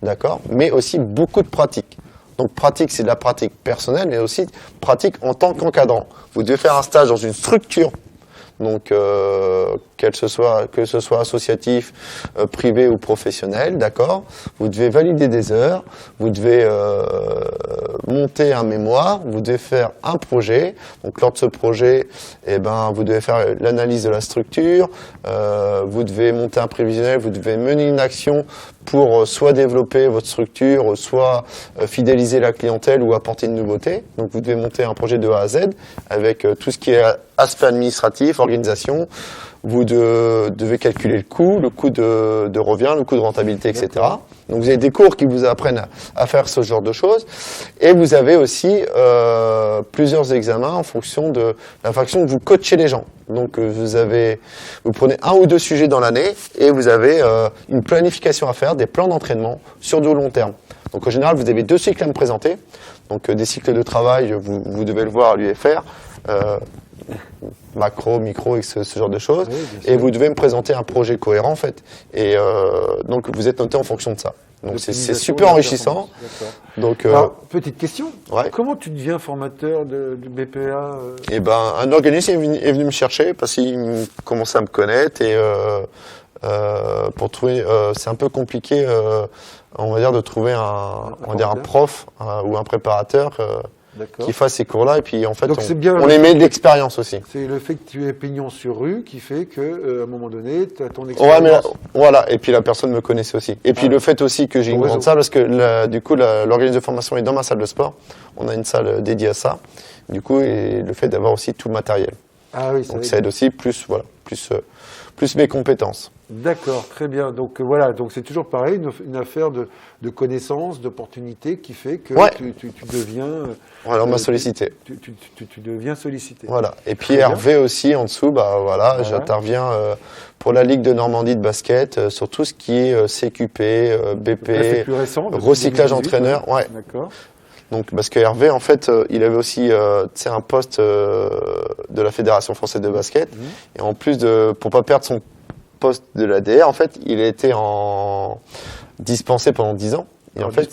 d'accord, mais aussi beaucoup de pratique. Donc pratique, c'est de la pratique personnelle, mais aussi pratique en tant qu'encadrant. Vous devez faire un stage dans une structure, donc que ce soit associatif, privé ou professionnel, d'accord. Vous devez valider des heures, vous devez monter un mémoire, vous devez faire un projet. Donc lors de ce projet, vous devez faire l'analyse de la structure, vous devez monter un prévisionnel, vous devez mener une action pour soit développer votre structure, soit fidéliser la clientèle ou apporter une nouveauté. Donc vous devez monter un projet de A à Z avec tout ce qui est aspect administratif, organisation. Vous devez calculer le coût de revient, le coût de rentabilité, etc. Donc vous avez des cours qui vous apprennent à faire ce genre de choses. Et vous avez aussi plusieurs examens en fonction de la façon que vous coachez les gens. Donc vous prenez 1 ou 2 sujets dans l'année et vous avez une planification à faire, des plans d'entraînement sur du long terme. Donc en général, vous avez 2 cycles à me présenter. Donc des cycles de travail, vous devez le voir à l'UFR. Macro, micro et ce genre de choses. Oui, et vous devez me présenter un projet cohérent en fait. Et donc vous êtes noté en fonction de ça. Donc c'est super enrichissant. Donc alors, petite question. Ouais. Comment tu deviens formateur du BPA Eh ben un organisme est venu me chercher parce qu'il commençait à me connaître et pour trouver c'est un peu compliqué on va dire de trouver un prof ou un préparateur qui fasse ces cours-là, et puis en fait, on les met de l'expérience aussi. C'est le fait que tu es pignon sur rue qui fait que, à un moment donné, tu as ton expérience. Ouais, mais voilà, et puis la personne me connaissait aussi. Et puis le fait aussi que j'ai une grande salle, parce que du coup, l'organisme de formation est dans ma salle de sport. On a une salle dédiée à ça. Du coup, et le fait d'avoir aussi tout le matériel. Ah oui, donc ça aide aussi, plus mes compétences. D'accord, très bien. Donc voilà, donc c'est toujours pareil, une affaire de connaissances, d'opportunités qui fait que tu deviens. Voilà, on m'a sollicité. Tu deviens sollicité. Voilà. Et puis Hervé aussi en dessous, j'interviens pour la Ligue de Normandie de basket sur tout ce qui est CQP, BP, plus récent, recyclage 2018, entraîneur. Ouais. D'accord. Donc parce que Hervé en fait, il avait aussi un poste de la Fédération française de basket et en plus pour pas perdre poste de l'ADR, en fait, il a été dispensé pendant 10 ans. Et Alors, en fait,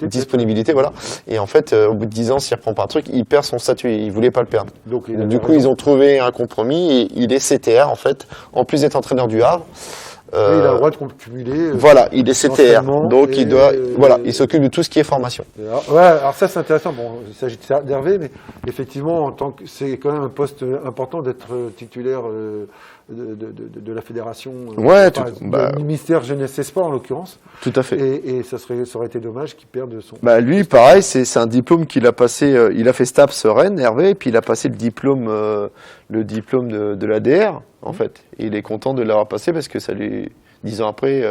disponibilité, voilà. Et en fait, au bout de 10 ans, s'il reprend pas un truc, il perd son statut. Il voulait pas le perdre. Donc, Du coup, ils ont trouvé un compromis et il est CTR, en fait, en plus d'être entraîneur du Havre. il a le droit de cumuler. Voilà, il est CTR. Donc, il doit, voilà, il s'occupe de tout ce qui est formation. Alors ça, c'est intéressant. Bon, il s'agit d'Hervé, mais effectivement, en tant que c'est quand même un poste important d'être titulaire de la fédération, du ministère Jeunesse et Sport en l'occurrence. Tout à fait. Et ça aurait été dommage qu'il perde son. Lui, pareil, c'est un diplôme qu'il a passé. Il a fait STAPS Rennes, Hervé, et puis il a passé le diplôme de l'ADR, en fait. Et il est content de l'avoir passé parce que ça lui, 10 ans après,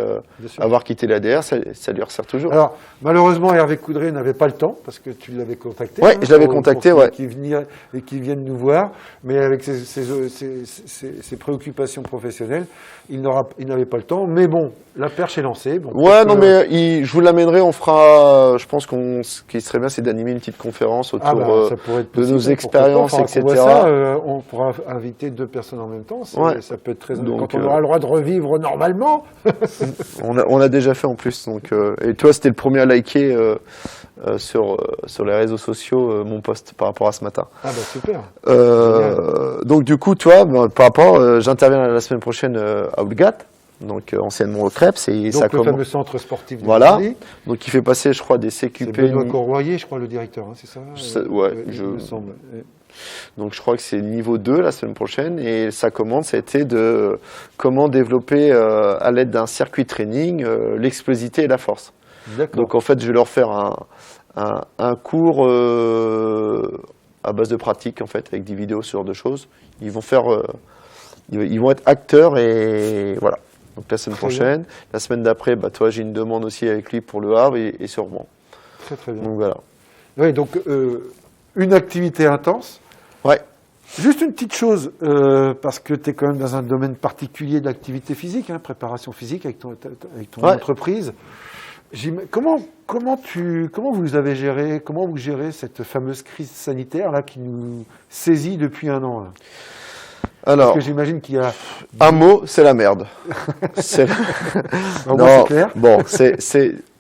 avoir quitté l'ADR, ça lui ressert toujours. Alors, malheureusement, Hervé Coudray n'avait pas le temps, parce que tu l'avais contacté. Oui, je l'avais contacté, ouais. Qu'il vienne nous voir, mais avec ses préoccupations professionnelles, il n'avait pas le temps. Mais bon, la perche est lancée. Bon, je vous l'amènerai, on fera, je pense ce qui serait bien, c'est d'animer une petite conférence autour de nos expériences, etc. On pourra inviter 2 personnes en même temps. Ça peut être très donc, quand on aura le droit de revivre normalement. on a déjà fait en plus. Donc, et toi, c'était le premier à liker sur les réseaux sociaux mon post par rapport à ce matin. Ah bah super. Donc du coup, toi, par rapport, j'interviens la semaine prochaine à Oulgat, donc anciennement au Krebs, et donc ça le fameux centre sportif. De voilà. Donc il fait passer, je crois, des CQP. C'est Benoît Corroyer, je crois, le directeur, c'est ça. Il me semble. Donc je crois que c'est niveau 2 la semaine prochaine, et sa commande, ça a été de comment développer à l'aide d'un circuit training l'explosivité et la force. Donc en fait, je vais leur faire un cours à base de pratique, en fait, avec des vidéos, ce genre de choses. Ils vont être acteurs, et voilà. Donc la semaine prochaine, la semaine d'après, toi, j'ai une demande aussi avec lui pour le Havre et sur Rouen. Très très bien. Donc voilà. Oui, donc une activité intense. Ouais. Juste une petite chose, parce que tu es quand même dans un domaine particulier d'activité physique, préparation physique avec ton entreprise. Comment vous avez géré, comment vous gérez cette fameuse crise sanitaire là qui nous saisit depuis 1 an là? Alors, parce que j'imagine qu'il y a un mot, c'est la merde. C'est clair. Bon,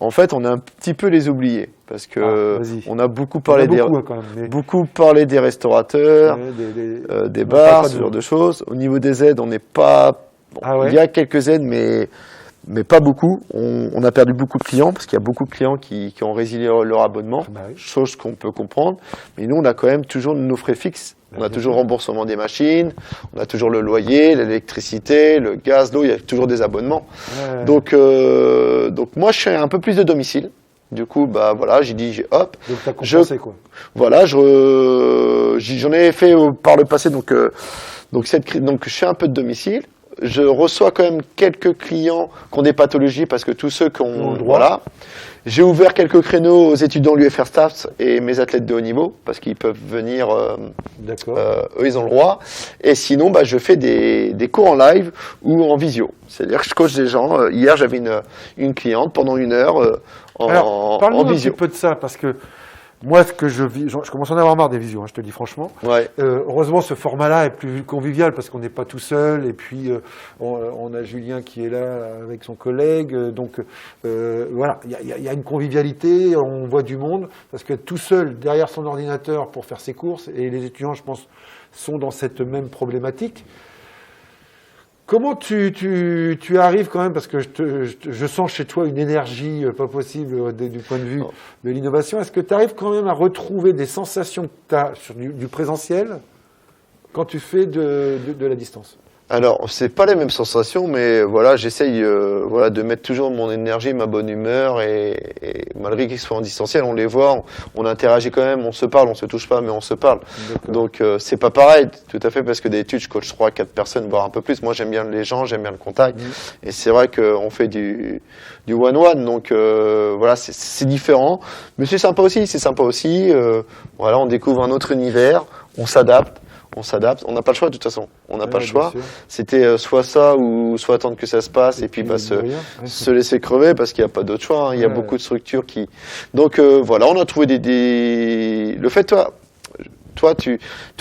en fait, on a un petit peu les oubliés parce que on a beaucoup parlé des restaurateurs, des bars, ce genre de choses. Au niveau des aides, on n'est pas. Il y a quelques aides, mais pas beaucoup. On a perdu beaucoup de clients parce qu'il y a beaucoup de clients qui ont résilié leur abonnement, chose qu'on peut comprendre. Mais nous, on a quand même toujours nos frais fixes. On a toujours le remboursement des machines, on a toujours le loyer, l'électricité, le gaz, l'eau, il y a toujours des abonnements. Donc moi, je fais un peu plus de domicile. Du coup, voilà, hop. Donc t'as compensé quoi. Voilà, j'en ai fait par le passé, donc je fais un peu de domicile. Je reçois quand même quelques clients qui ont des pathologies parce que tous ceux qui ont voilà. J'ai ouvert quelques créneaux aux étudiants de l'UFR Staff et mes athlètes de haut niveau parce qu'ils peuvent venir, eux ils ont le droit. Et sinon, je fais des cours en live ou en visio. C'est-à-dire que je coach des gens. Hier, j'avais une cliente pendant 1 heure en visio. Parle-nous un petit peu de ça parce que moi, ce que je vis, je commence à en avoir marre des visios, je te dis franchement. Ouais. Heureusement, ce format-là est plus convivial parce qu'on n'est pas tout seul. Et puis, on a Julien qui est là avec son collègue. Donc, voilà, il y a une convivialité, on voit du monde. Parce que tout seul, derrière son ordinateur pour faire ses courses, et les étudiants, je pense, sont dans cette même problématique. Comment tu arrives quand même, parce que je sens chez toi une énergie pas possible du point de vue de l'innovation, est-ce que tu arrives quand même à retrouver des sensations que tu as sur du présentiel quand tu fais de la distance? Alors, c'est pas les mêmes sensations, mais voilà, j'essaye de mettre toujours mon énergie, ma bonne humeur, et malgré qu'ils soient en distanciel, on les voit, on interagit quand même, on se parle, on se touche pas, mais on se parle. Donc, c'est pas pareil, tout à fait, parce que d'habitude, je coach 3-4 personnes, voire un peu plus. Moi, j'aime bien les gens, j'aime bien le contact, et c'est vrai qu'on fait du one-one, donc voilà, c'est différent, mais c'est sympa aussi, voilà, on découvre un autre univers, on s'adapte. On n'a pas le choix de toute façon, on n'a pas le choix. C'était soit ça ou soit attendre que ça se passe et puis se laisser crever parce qu'il n'y a pas d'autre choix. Il y a beaucoup de structures qui. Donc voilà, on a trouvé le fait, toi, toi,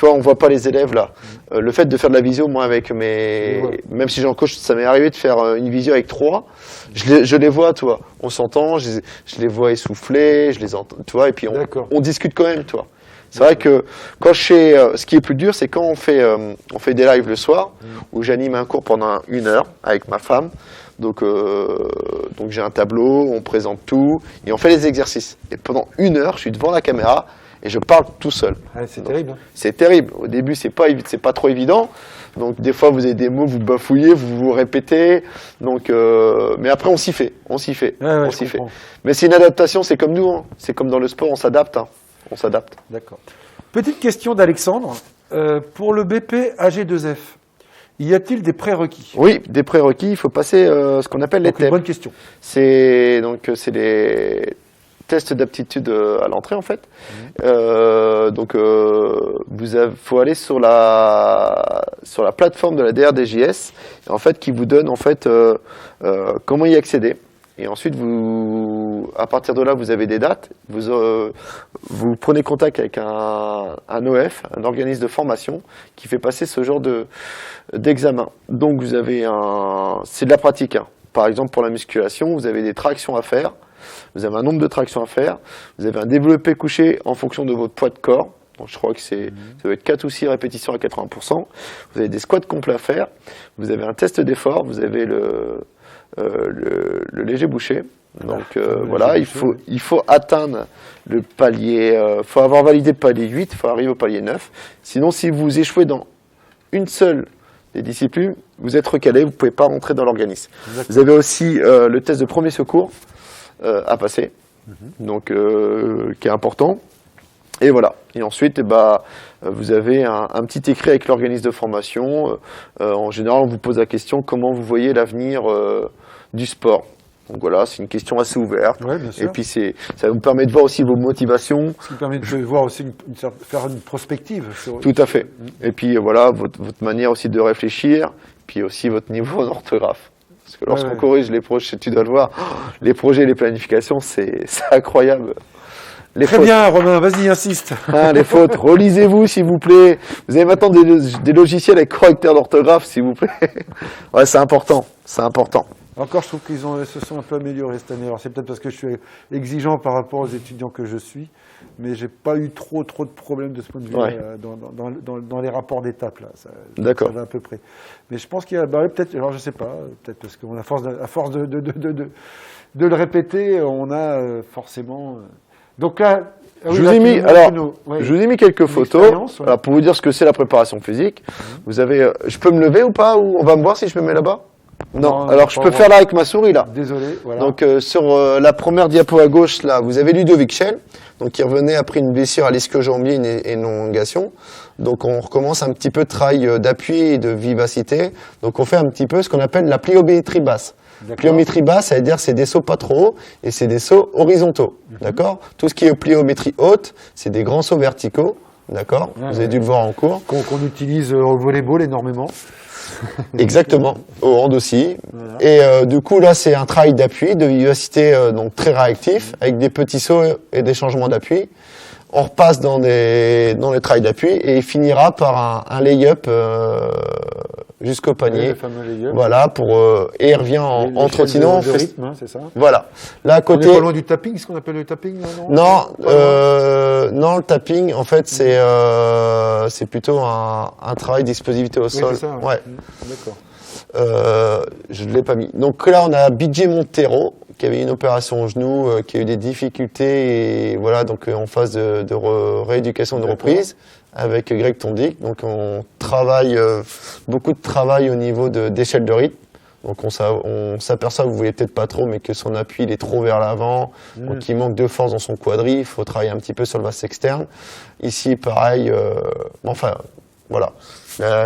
on voit pas les élèves là. Le fait de faire de la visio, moi, avec même si j'en coach, ça m'est arrivé de faire une visio avec 3. Je les vois, toi. On s'entend, je les vois essouffler, je les entends, tu vois, et puis on discute quand même, toi. C'est vrai que quand ce qui est plus dur, c'est quand on fait des lives le soir, où j'anime un cours pendant 1 heure avec ma femme. Donc j'ai un tableau, on présente tout, et on fait les exercices. Et pendant 1 heure, je suis devant la caméra, et je parle tout seul. Ouais, c'est terrible. Hein. C'est terrible. Au début, c'est pas trop évident. Donc des fois, vous avez des mots, vous bafouillez, vous répétez. Donc, mais après, on s'y fait. On s'y fait. Ouais, on s'y fait. Mais c'est une adaptation. C'est comme nous. Hein. C'est comme dans le sport, on s'adapte. Hein. On s'adapte. D'accord. Petite question d'Alexandre. Pour le BP AG2F, y a-t-il des prérequis? Oui, des prérequis. Il faut passer ce qu'on appelle les TEP. Bonne question. C'est les tests d'aptitude à l'entrée en fait. Faut aller sur la plateforme de la DRDJS en fait qui vous donne en fait comment y accéder. Et ensuite à partir de là vous avez des dates. Vous prenez contact avec un OF, un organisme de formation qui fait passer ce genre d'examen. Donc vous avez c'est de la pratique. Hein. Par exemple pour la musculation, vous avez des tractions à faire. Vous avez un nombre de tractions à faire, vous avez un développé couché en fonction de votre poids de corps, donc je crois que ça doit être 4 ou 6 répétitions à 80%, vous avez des squats complets à faire, vous avez un test d'effort, vous avez le léger bouché, donc voilà, il faut atteindre le palier, il faut avoir validé le palier 8, il faut arriver au palier 9, sinon si vous échouez dans une seule des disciplines, vous êtes recalé, vous ne pouvez pas rentrer dans l'organisme. Vous avez aussi le test de premier secours, à passer, donc qui est important. Et voilà. Et ensuite, vous avez un petit écrit avec l'organisme de formation. En général, on vous pose la question comment vous voyez l'avenir du sport. Donc voilà, c'est une question assez ouverte. Ouais, bien sûr. Et puis ça vous permet de voir aussi vos motivations. Ce qui permet de voir aussi faire une prospective. Tout à fait. Et puis voilà, votre manière aussi de réfléchir, puis aussi votre niveau d'orthographe. Parce que lorsqu'on corrige les projets, tu dois le voir, les projets et les planifications, c'est incroyable. Très bien, Romain, vas-y, insiste. Les fautes, relisez-vous, s'il vous plaît. Vous avez maintenant des logiciels avec correcteur d'orthographe, s'il vous plaît. Ouais, c'est important, c'est important. Encore, je trouve qu'ils se sont un peu améliorés cette année. Alors, c'est peut-être parce que je suis exigeant par rapport aux étudiants que je suis, mais j'ai pas eu trop de problèmes de ce point de vue dans les rapports d'étape là. D'accord. Ça va à peu près. Mais je pense qu'il y a peut-être, alors je sais pas, peut-être parce qu'à force de le répéter, on a forcément. Donc là, je vous ai mis quelques photos pour vous dire ce que c'est la préparation physique. Vous avez, je peux me lever ou pas, ou on va me voir si je me mets là-bas? Non, alors je peux faire là avec ma souris là. Désolé. Voilà. Donc sur la première diapo à gauche là, vous avez Ludovic Schell, donc qui revenait après une blessure à l'ischio-jambier et une élongation. Donc on recommence un petit peu de travail d'appui et de vivacité. Donc on fait un petit peu ce qu'on appelle la pliométrie basse. Pliométrie basse, ça veut dire c'est des sauts pas trop hauts et c'est des sauts horizontaux. D'accord. Tout ce qui est pliométrie haute, c'est des grands sauts verticaux. D'accord. Vous avez dû le voir en cours. Qu'on utilise au volleyball énormément. Exactement, au hand aussi. Voilà. Et du coup là c'est un travail d'appui, de vivacité donc très réactif, avec des petits sauts et des changements d'appui. On repasse dans les travails d'appui et il finira par un lay-up jusqu'au panier. Le fameux lay-up. Voilà, et il revient en trottinant. De rythme, hein, c'est ça. Voilà. Là à côté. On est pas loin du tapping, ce qu'on appelle le tapping, non, non, le tapping, en fait, c'est plutôt un travail d'explosivité au sol. C'est ça, ouais. D'accord. Je ne l'ai pas mis. Donc là, on a BJ Montero, qui avait une opération au genou, qui a eu des difficultés, et voilà, donc en phase de rééducation de reprise, avec Greg Tondic. Donc on travaille, beaucoup de travail au niveau d'échelle de rythme. Donc on s'aperçoit, vous voyez peut-être pas trop, mais que son appui il est trop vers l'avant, donc il manque de force dans son quadri, il faut travailler un petit peu sur le vaste externe. Ici pareil, enfin voilà.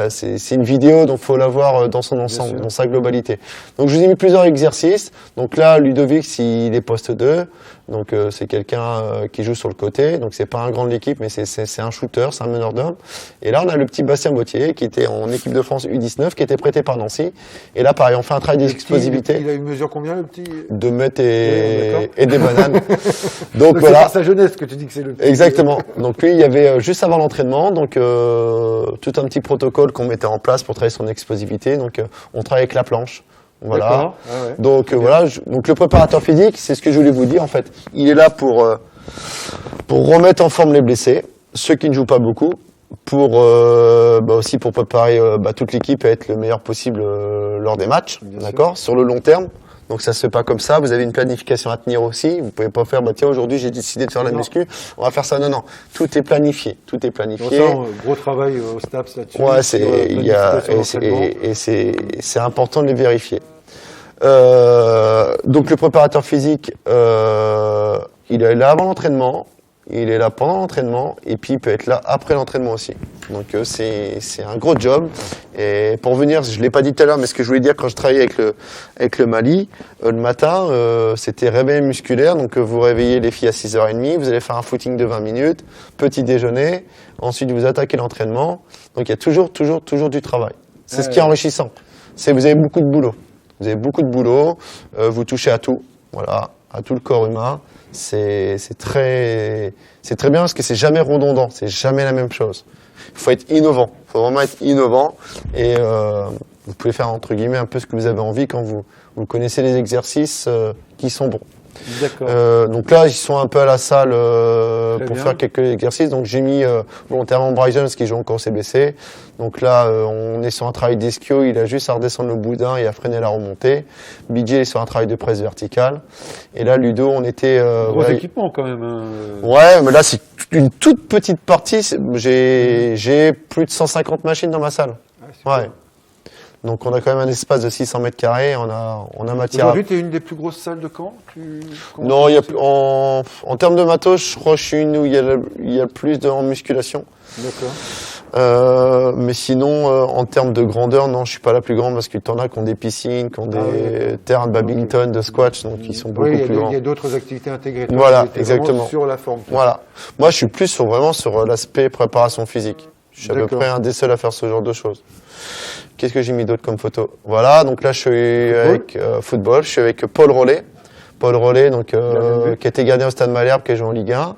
C'est une vidéo, donc faut la voir dans son ensemble, dans sa globalité. Donc je vous ai mis plusieurs exercices. Donc là, Ludovic, il est poste 2. Donc c'est quelqu'un qui joue sur le côté. Donc c'est pas un grand de l'équipe, mais c'est un shooter, c'est un meneur d'hommes. Et là, on a le petit Bastien Bautier qui était en équipe de France U19, qui était prêté par Nancy. Et là, pareil, on fait un travail d'explosivité. Il a une mesure combien, le petit? 2 mètres et des bananes. Donc voilà. voilà. C'est par sa jeunesse que tu dis que c'est le petit. Exactement. Donc lui, il y avait juste avant l'entraînement, donc tout un petit protocole qu'on mettait en place pour travailler son explosivité. Donc on travaille avec la planche. Voilà. Ah ouais. Donc voilà. Donc le préparateur physique, c'est ce que je voulais vous dire en fait. Il est là pour remettre en forme les blessés, ceux qui ne jouent pas beaucoup, pour aussi pour préparer toute l'équipe à être le meilleur possible lors des matchs, d'accord, sur le long terme. Donc ça se fait pas comme ça, vous avez une planification à tenir aussi, vous pouvez pas faire tiens aujourd'hui j'ai décidé de faire la muscu, on va faire ça, non, tout est planifié, Donc ça, gros travail au STAPS là-dessus. Ouais, c'est important de les vérifier. Donc le préparateur physique, il est là avant l'entraînement, il est là pendant l'entraînement, et puis il peut être là après l'entraînement aussi. Donc c'est un gros job. Et pour venir, je l'ai pas dit tout à l'heure, mais ce que je voulais dire quand je travaillais avec le Mali, le matin, c'était réveil musculaire. Donc vous réveillez les filles à 6h30, vous allez faire un footing de 20 minutes, petit déjeuner, ensuite vous attaquez l'entraînement. Donc il y a toujours du travail. C'est ce qui est enrichissant. Vous avez beaucoup de boulot. Vous avez beaucoup de boulot, vous touchez à tout, voilà, à tout le corps humain. C'est très bien parce que c'est jamais redondant, c'est jamais la même chose. Il faut être innovant, il faut vraiment être innovant et vous pouvez faire entre guillemets un peu ce que vous avez envie quand vous connaissez les exercices qui sont bons. D'accord. Donc là, ils sont un peu à la salle pour faire quelques exercices. Donc j'ai mis volontairement Bryson parce qu'il joue encore au CBC. Donc là, on est sur un travail d'ischio. Il a juste à redescendre le boudin et à freiner la remontée. BJ est sur un travail de presse verticale. Et là, Ludo, on était... Gros équipement quand même. Ouais, mais là, c'est une toute petite partie. J'ai plus de 150 machines dans ma salle. Ouais. Donc on a quand même un espace de 600 mètres carrés, on a matière. Aujourd'hui, tu es une des plus grosses salles de Caen? Non, en termes de matos, je crois que je suis une où il y a le plus en musculation. D'accord. Mais sinon, en termes de grandeur, non, je suis pas la plus grande parce que t'en as qui ont des piscines, qui ont des terrains de badminton, de squash, donc ils sont beaucoup plus grands. Il y a d'autres activités intégrées. Voilà, exactement. Sur la forme. Voilà. Moi, je suis plus vraiment sur l'aspect préparation physique. Je suis à peu près un des seuls à faire ce genre de choses. Qu'est-ce que j'ai mis d'autre comme photo? Voilà, donc là je suis avec football, je suis avec Paul Rollet. Paul Rollet, donc qui était gardien au Stade Malherbe, qui a joué en Ligue 1.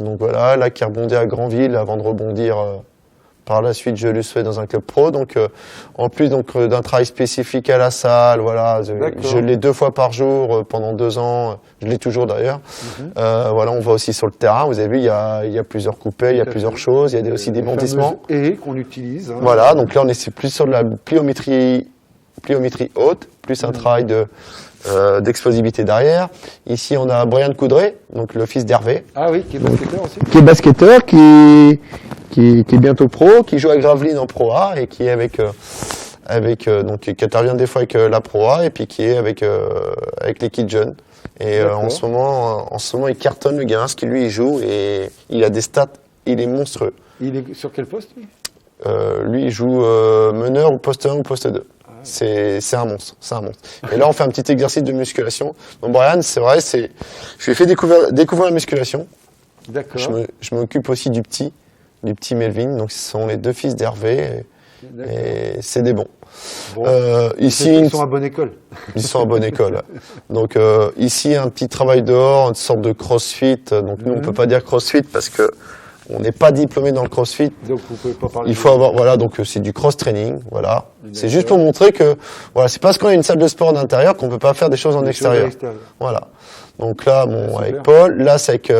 Donc voilà, là qui rebondit à Granville avant de rebondir par la suite, je le souhaite dans un club pro. Donc en plus d'un travail spécifique à la salle, voilà, je l'ai 2 fois par jour pendant 2 ans. Je l'ai toujours d'ailleurs. Voilà, on va aussi sur le terrain. Vous avez vu, il y a plusieurs coupées, il y a plusieurs choses. Il y a aussi des bondissements. Et qu'on utilise. Hein. Voilà, donc là on est plus sur de la pliométrie haute, plus un travail d'explosivité derrière. Ici on a Brian Coudray, donc le fils d'Hervé. Ah oui, qui est basketteur aussi. Qui est basketteur, qui est bientôt pro, qui joue à Gravelines en Pro A et qui est donc qui intervient des fois avec la Pro A et puis qui est avec les kids jeunes. Et en ce moment, il cartonne le gamin, parce qu'il lui il joue et il a des stats, il est monstrueux. Il est sur quel poste lui? Lui il joue meneur ou poste 1 ou poste 2. C'est un monstre, Et là, on fait un petit exercice de musculation. Donc, Brian, c'est vrai, je lui ai fait découvrir la musculation. D'accord. Je m'occupe aussi du petit Melvin. Donc, ce sont les 2 fils d'Hervé. Et c'est des bons. Ici, ils sont à bonne école. Ils sont à bonne école. Donc, ici, un petit travail dehors, une sorte de crossfit. Donc, nous, on peut pas dire crossfit parce que on n'est pas diplômé dans le crossfit. Donc vous pouvez pas parler. Il faut avoir, voilà, donc c'est du cross training, voilà. C'est juste pour montrer que, voilà, c'est parce qu'on a une salle de sport d'intérieur qu'on peut pas faire des choses en extérieur. Voilà. Donc là, avec Paul, là c'est avec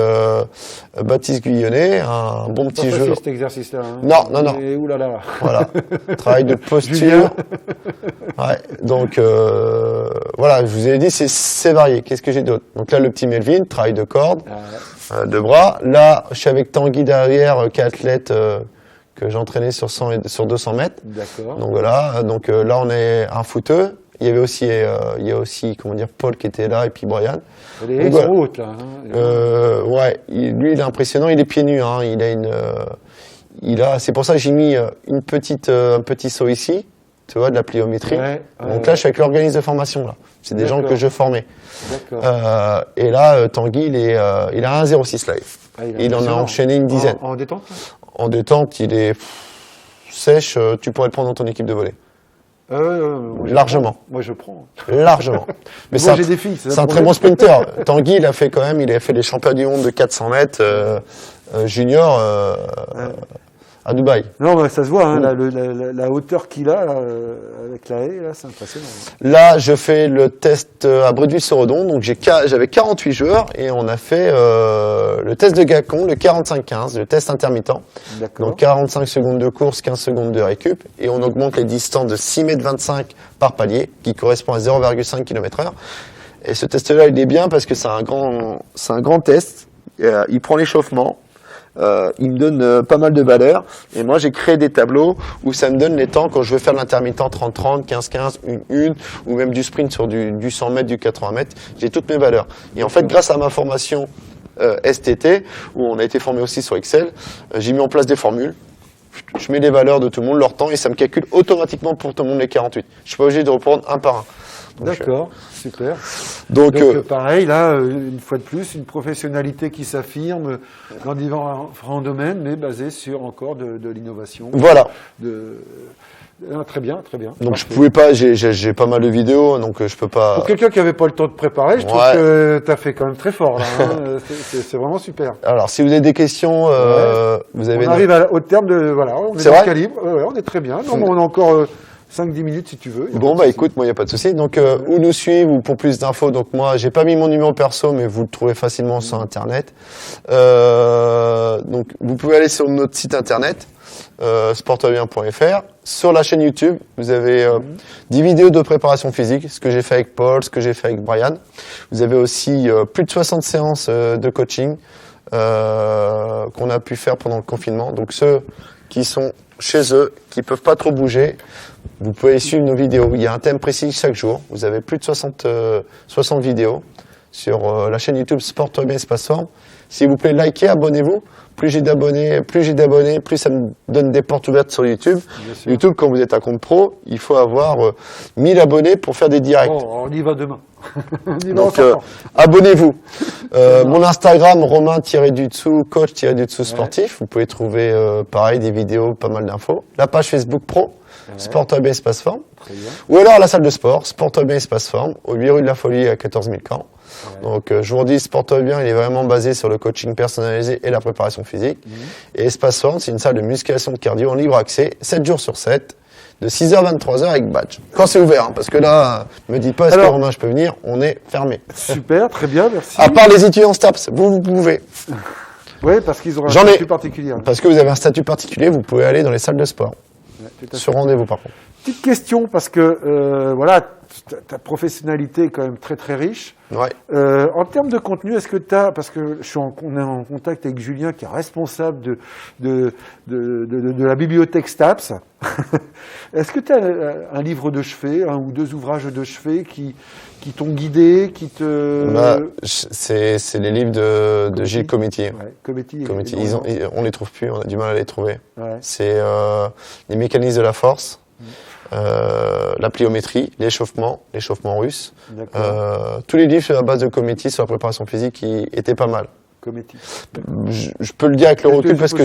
Baptiste Guyonnet, un bon petit jeu. Cet exercice-là. Hein. Non. Et oulala. Voilà. Travail de posture. Ouais. Donc voilà, je vous ai dit c'est varié. Qu'est-ce que j'ai d'autre? Donc là, le petit Melvin, travail de corde. De bras. Là, je suis avec Tanguy derrière, qui est athlète que j'entraînais sur 100 et sur 200 mètres. D'accord. Donc voilà. Donc là, on est un footeux. Il y a aussi, comment dire, Paul qui était là et puis Brian. Les sont hautes là. Hein. Ouais. Lui, il est impressionnant. Il est pieds nus. Hein. c'est pour ça que j'ai mis un petit saut ici, tu vois, de la pliométrie. Donc là, je suis avec l'organisme de formation, là. C'est des gens que je formais. Et là, Tanguy, il a 1,06 live. Il en a enchaîné une dizaine. En détente? En détente, il est sèche, tu pourrais le prendre dans ton équipe de volley. Largement. Moi, je prends. Largement. Mais moi, j'ai des filles. C'est un très bon sprinter. Tanguy, il a fait les championnats du monde de 400 mètres junior à Dubaï. Non, mais ça se voit, hein, la hauteur qu'il a là, avec la haie, là, c'est impressionnant. Là, je fais le test à Bréduville-sur-Redon. Donc, j'avais 48 joueurs et on a fait le test de Gacon, le 45-15, le test intermittent. Donc, 45 secondes de course, 15 secondes de récup. Et on augmente les distances de 6,25 m par palier, qui correspond à 0,5 km/h. Et ce test-là, il est bien parce que c'est un grand test. Il prend l'échauffement. Il me donne pas mal de valeurs et moi j'ai créé des tableaux où ça me donne les temps quand je veux faire de l'intermittent 30-30, 15-15, 1-1 ou même du sprint sur du 100 mètres, du 80 mètres, j'ai toutes mes valeurs. Et en fait, grâce à ma formation STT, où on a été formé aussi sur Excel, j'ai mis en place des formules. Je mets les valeurs de tout le monde, leur temps, et ça me calcule automatiquement pour tout le monde les 48. Je suis pas obligé de reprendre un par un. D'accord, super. Donc pareil, là, une fois de plus, une professionnalité qui s'affirme dans différents domaines, mais basée sur encore de l'innovation. Voilà. Très bien, très bien. Donc je pouvais pas, j'ai pas mal de vidéos, donc je peux pas. Pour quelqu'un qui avait pas le temps de préparer, je trouve que tu as fait quand même très fort là. Hein. C'est vraiment super. Alors si vous avez des questions, vous avez. On arrive au terme de on est dans le calibre. On est très bien. Non, mais on a encore 5-10 minutes si tu veux. Bon bah écoute, moi il n'y a pas de souci. Donc où nous suivre ou pour plus d'infos. Donc moi j'ai pas mis mon numéro perso, mais vous le trouvez facilement sur internet. Donc vous pouvez aller sur notre site internet. sportbien.fr. Sur la chaîne YouTube, vous avez 10 vidéos de préparation physique, ce que j'ai fait avec Paul, ce que j'ai fait avec Brian. Vous avez aussi plus de 60 séances de coaching qu'on a pu faire pendant le confinement. Donc ceux qui sont chez eux, qui peuvent pas trop bouger, vous pouvez suivre nos vidéos. Il y a un thème précis chaque jour. Vous avez plus de 60 vidéos sur la chaîne YouTube Sportbien Espace Forme. S'il vous plaît, likez, abonnez-vous. Plus j'ai d'abonnés, plus ça me donne des portes ouvertes sur YouTube. YouTube, quand vous êtes un compte pro, il faut avoir 1000 abonnés pour faire des directs. On y va demain. Donc, abonnez-vous. Mon Instagram, Romain-du-dessous, coach-du-dessous sportif. Vous pouvez trouver, pareil, des vidéos, pas mal d'infos. La page Facebook Pro, Sportbien Espace Forme. Ou alors la salle de sport, Sportbien Espace Forme, au 8 rue de la Folie à 14 000 Caen. Donc, je vous dis, Sportbien, il est vraiment basé sur le coaching personnalisé et la préparation physique. Et Espace Forme, c'est une salle de musculation de cardio en libre accès, 7 jours sur 7, de 6h à 23h avec badge. Quand c'est ouvert, hein, parce que là, me dites pas, est-ce que Romain, je peux venir? On est fermé. Super, très bien, merci. À part les étudiants STAPS, vous pouvez. Oui, parce qu'ils ont un statut particulier. Parce que vous avez un statut particulier, vous pouvez aller dans les salles de sport. Sur rendez-vous, par contre. Petite question, parce que voilà, ta professionnalité est quand même très très riche. Ouais. En termes de contenu, est-ce que tu as, parce que on est en contact avec Julien qui est responsable de la bibliothèque STAPS, est-ce que tu as un livre de chevet, un ou deux ouvrages de chevet qui t'ont guidé, qui te... c'est les livres de Gilles Cometier. Ouais, Cometier. On les trouve plus, on a du mal à les trouver. Ouais. C'est les mécanismes de la force. La pliométrie, l'échauffement russe. Tous les livres sur la base de Cometier sur la préparation physique qui étaient pas mal. Cometier. Je peux le dire avec le recul parce que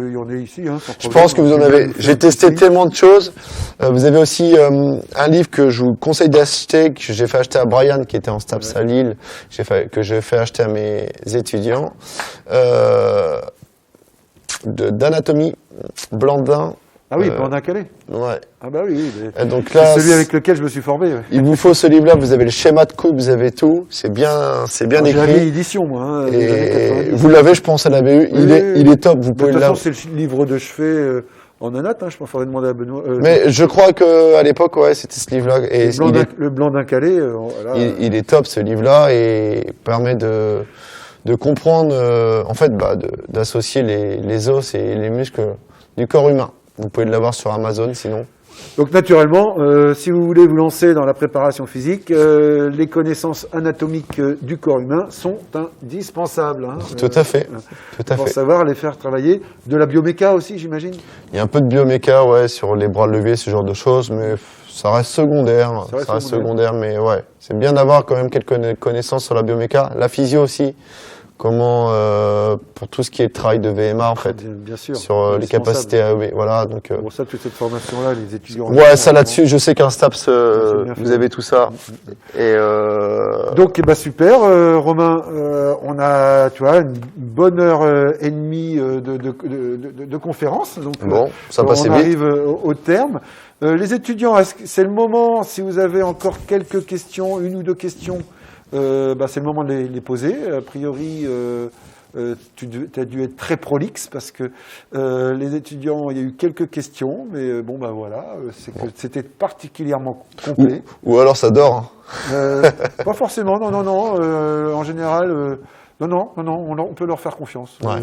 il y en a ici. Hein, je pense que vous en avez. J'ai testé tellement de choses. Vous avez aussi un livre que je vous conseille d'acheter, que j'ai fait acheter à Brian qui était en STAPS à Lille, que j'ai fait acheter à mes étudiants, d'anatomie Blandin. Ah oui, Blandin-Calais. Ouais. Ah bah oui. Donc là, c'est celui avec lequel je me suis formé. Ouais. Il vous faut ce livre-là. Vous avez le schéma de coupe, vous avez tout. C'est bien écrit. J'ai la vieille édition, moi. Hein, et vous l'avez, je pense, à la BU. Il est top. Vous pouvez l'avoir. De toute façon, c'est le livre de chevet en anat. Hein, je pense faudrait demander à Benoît. Mais je crois que à l'époque, c'était ce livre-là. Et le Blandin-Calais. Il est top, ce livre-là, et permet de comprendre, en fait, d'associer les os et les muscles du corps humain. Vous pouvez l'avoir sur Amazon, sinon. Donc naturellement, si vous voulez vous lancer dans la préparation physique, les connaissances anatomiques du corps humain sont indispensables. Hein, Tout à fait. Tout à pour fait. savoir les faire travailler. De la bioméca aussi, j'imagine. Il y a un peu de bioméca, ouais, sur les bras levés, ce genre de choses, mais ça reste secondaire. Ça reste secondaire, mais ouais, c'est bien d'avoir quand même quelques connaissances sur la bioméca. La physio aussi. Comment, pour tout ce qui est travail de VMA, en fait. Bien sûr. Sur les capacités AEV, voilà. Donc, pour ça, toute cette formation-là, les étudiants. Ouais, ça là-dessus, je sais qu'un STAPS, vous avez tout ça. Et donc, eh ben, super, Romain. On a, tu vois, une bonne heure et demie de conférence. Donc, bon, ça passait on vite. arrive au terme. Les étudiants, c'est le moment, si vous avez encore quelques questions, une ou deux questions, c'est le moment de les poser. A priori, tu as dû être très prolixe parce que les étudiants, il y a eu quelques questions, mais bon, voilà, c'était particulièrement complet. Ou alors ça dort. Pas forcément, non. En général, non, on peut leur faire confiance. Ouais.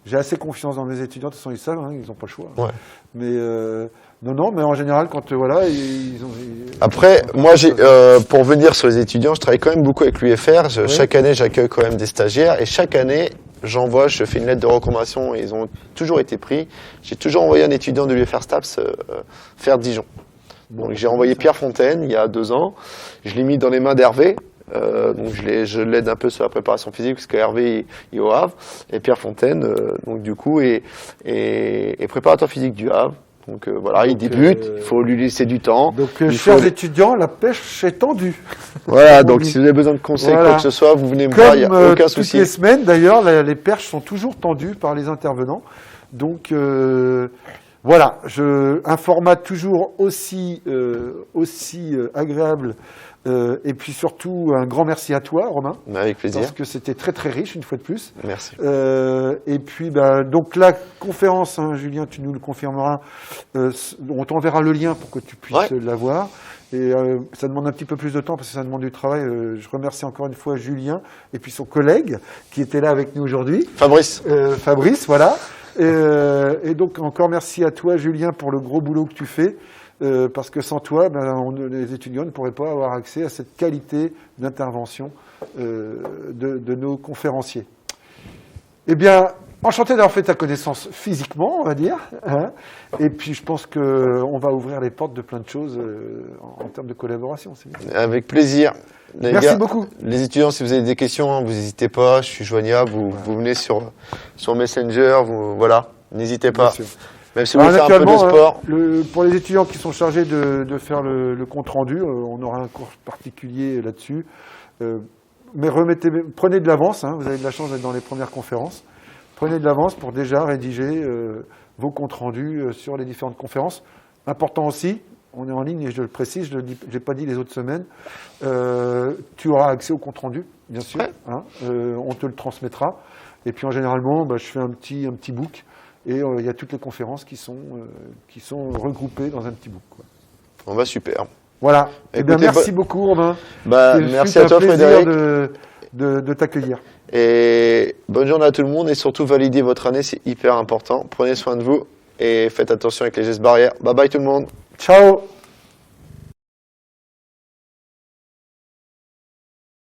J'ai assez confiance dans mes étudiants, de toute façon ils savent, hein, ils n'ont pas le choix. Ouais. Mais non, mais en général, quand voilà, Après, moi, pour venir sur les étudiants, je travaille quand même beaucoup avec l'UFR. Oui. Chaque année, j'accueille quand même des stagiaires, et chaque année, je fais une lettre de recommandation, et ils ont toujours été pris. J'ai toujours envoyé un étudiant de l'UFR STAPS faire Dijon. Donc j'ai envoyé Pierre Fontaine il y a 2 ans. Je l'ai mis dans les mains d'Hervé. Donc je l'aide un peu sur la préparation physique parce que Hervé est au Havre et Pierre Fontaine donc du coup est préparateur physique du Havre. Donc voilà, il débute, il faut lui laisser du temps. Donc chers étudiants, la pêche est tendue. Voilà, donc si vous avez besoin de conseils, voilà, quoi que ce soit, vous venez me voir, il n'y a aucun souci. Toutes les semaines d'ailleurs, les perches sont toujours tendues par les intervenants. Donc voilà, un format toujours aussi agréable. Et puis surtout, un grand merci à toi, Romain. Avec plaisir. Parce que c'était très très riche, une fois de plus. Merci. Et puis, donc la conférence, hein, Julien, tu nous le confirmeras, on t'enverra le lien pour que tu puisses la voir. Et ça demande un petit peu plus de temps parce que ça demande du travail. Je remercie encore une fois Julien et puis son collègue qui était là avec nous aujourd'hui. Fabrice. Fabrice, voilà. Et donc encore merci à toi, Julien, pour le gros boulot que tu fais. Parce que sans toi, les étudiants ne pourraient pas avoir accès à cette qualité d'intervention de nos conférenciers. Eh bien, enchanté d'avoir fait ta connaissance physiquement, on va dire. Hein, et puis, je pense qu'on va ouvrir les portes de plein de choses en termes de collaboration. C'est bien. Avec plaisir. Merci beaucoup. Les étudiants, si vous avez des questions, vous n'hésitez pas, je suis joignable, vous venez sur Messenger, voilà, n'hésitez pas. Bien sûr. Même si vous voulez faire un peu de sport. Pour les étudiants qui sont chargés de faire le compte-rendu, on aura un cours particulier là-dessus. Mais prenez de l'avance, hein, vous avez de la chance d'être dans les premières conférences. Prenez de l'avance pour déjà rédiger vos comptes-rendus sur les différentes conférences. Important aussi, on est en ligne et je le précise, je n'ai pas dit les autres semaines, tu auras accès au compte-rendu, bien sûr. Ouais. Hein, on te le transmettra. Et puis, généralement, je fais un petit book. Et il y a toutes les conférences qui sont regroupées dans un petit book. Quoi. On va super. Voilà. Écoutez, merci beaucoup, Romain. Merci à toi, Frédéric. De t'accueillir. Et bonne journée à tout le monde et surtout validez votre année, c'est hyper important. Prenez soin de vous et faites attention avec les gestes barrières. Bye bye tout le monde. Ciao.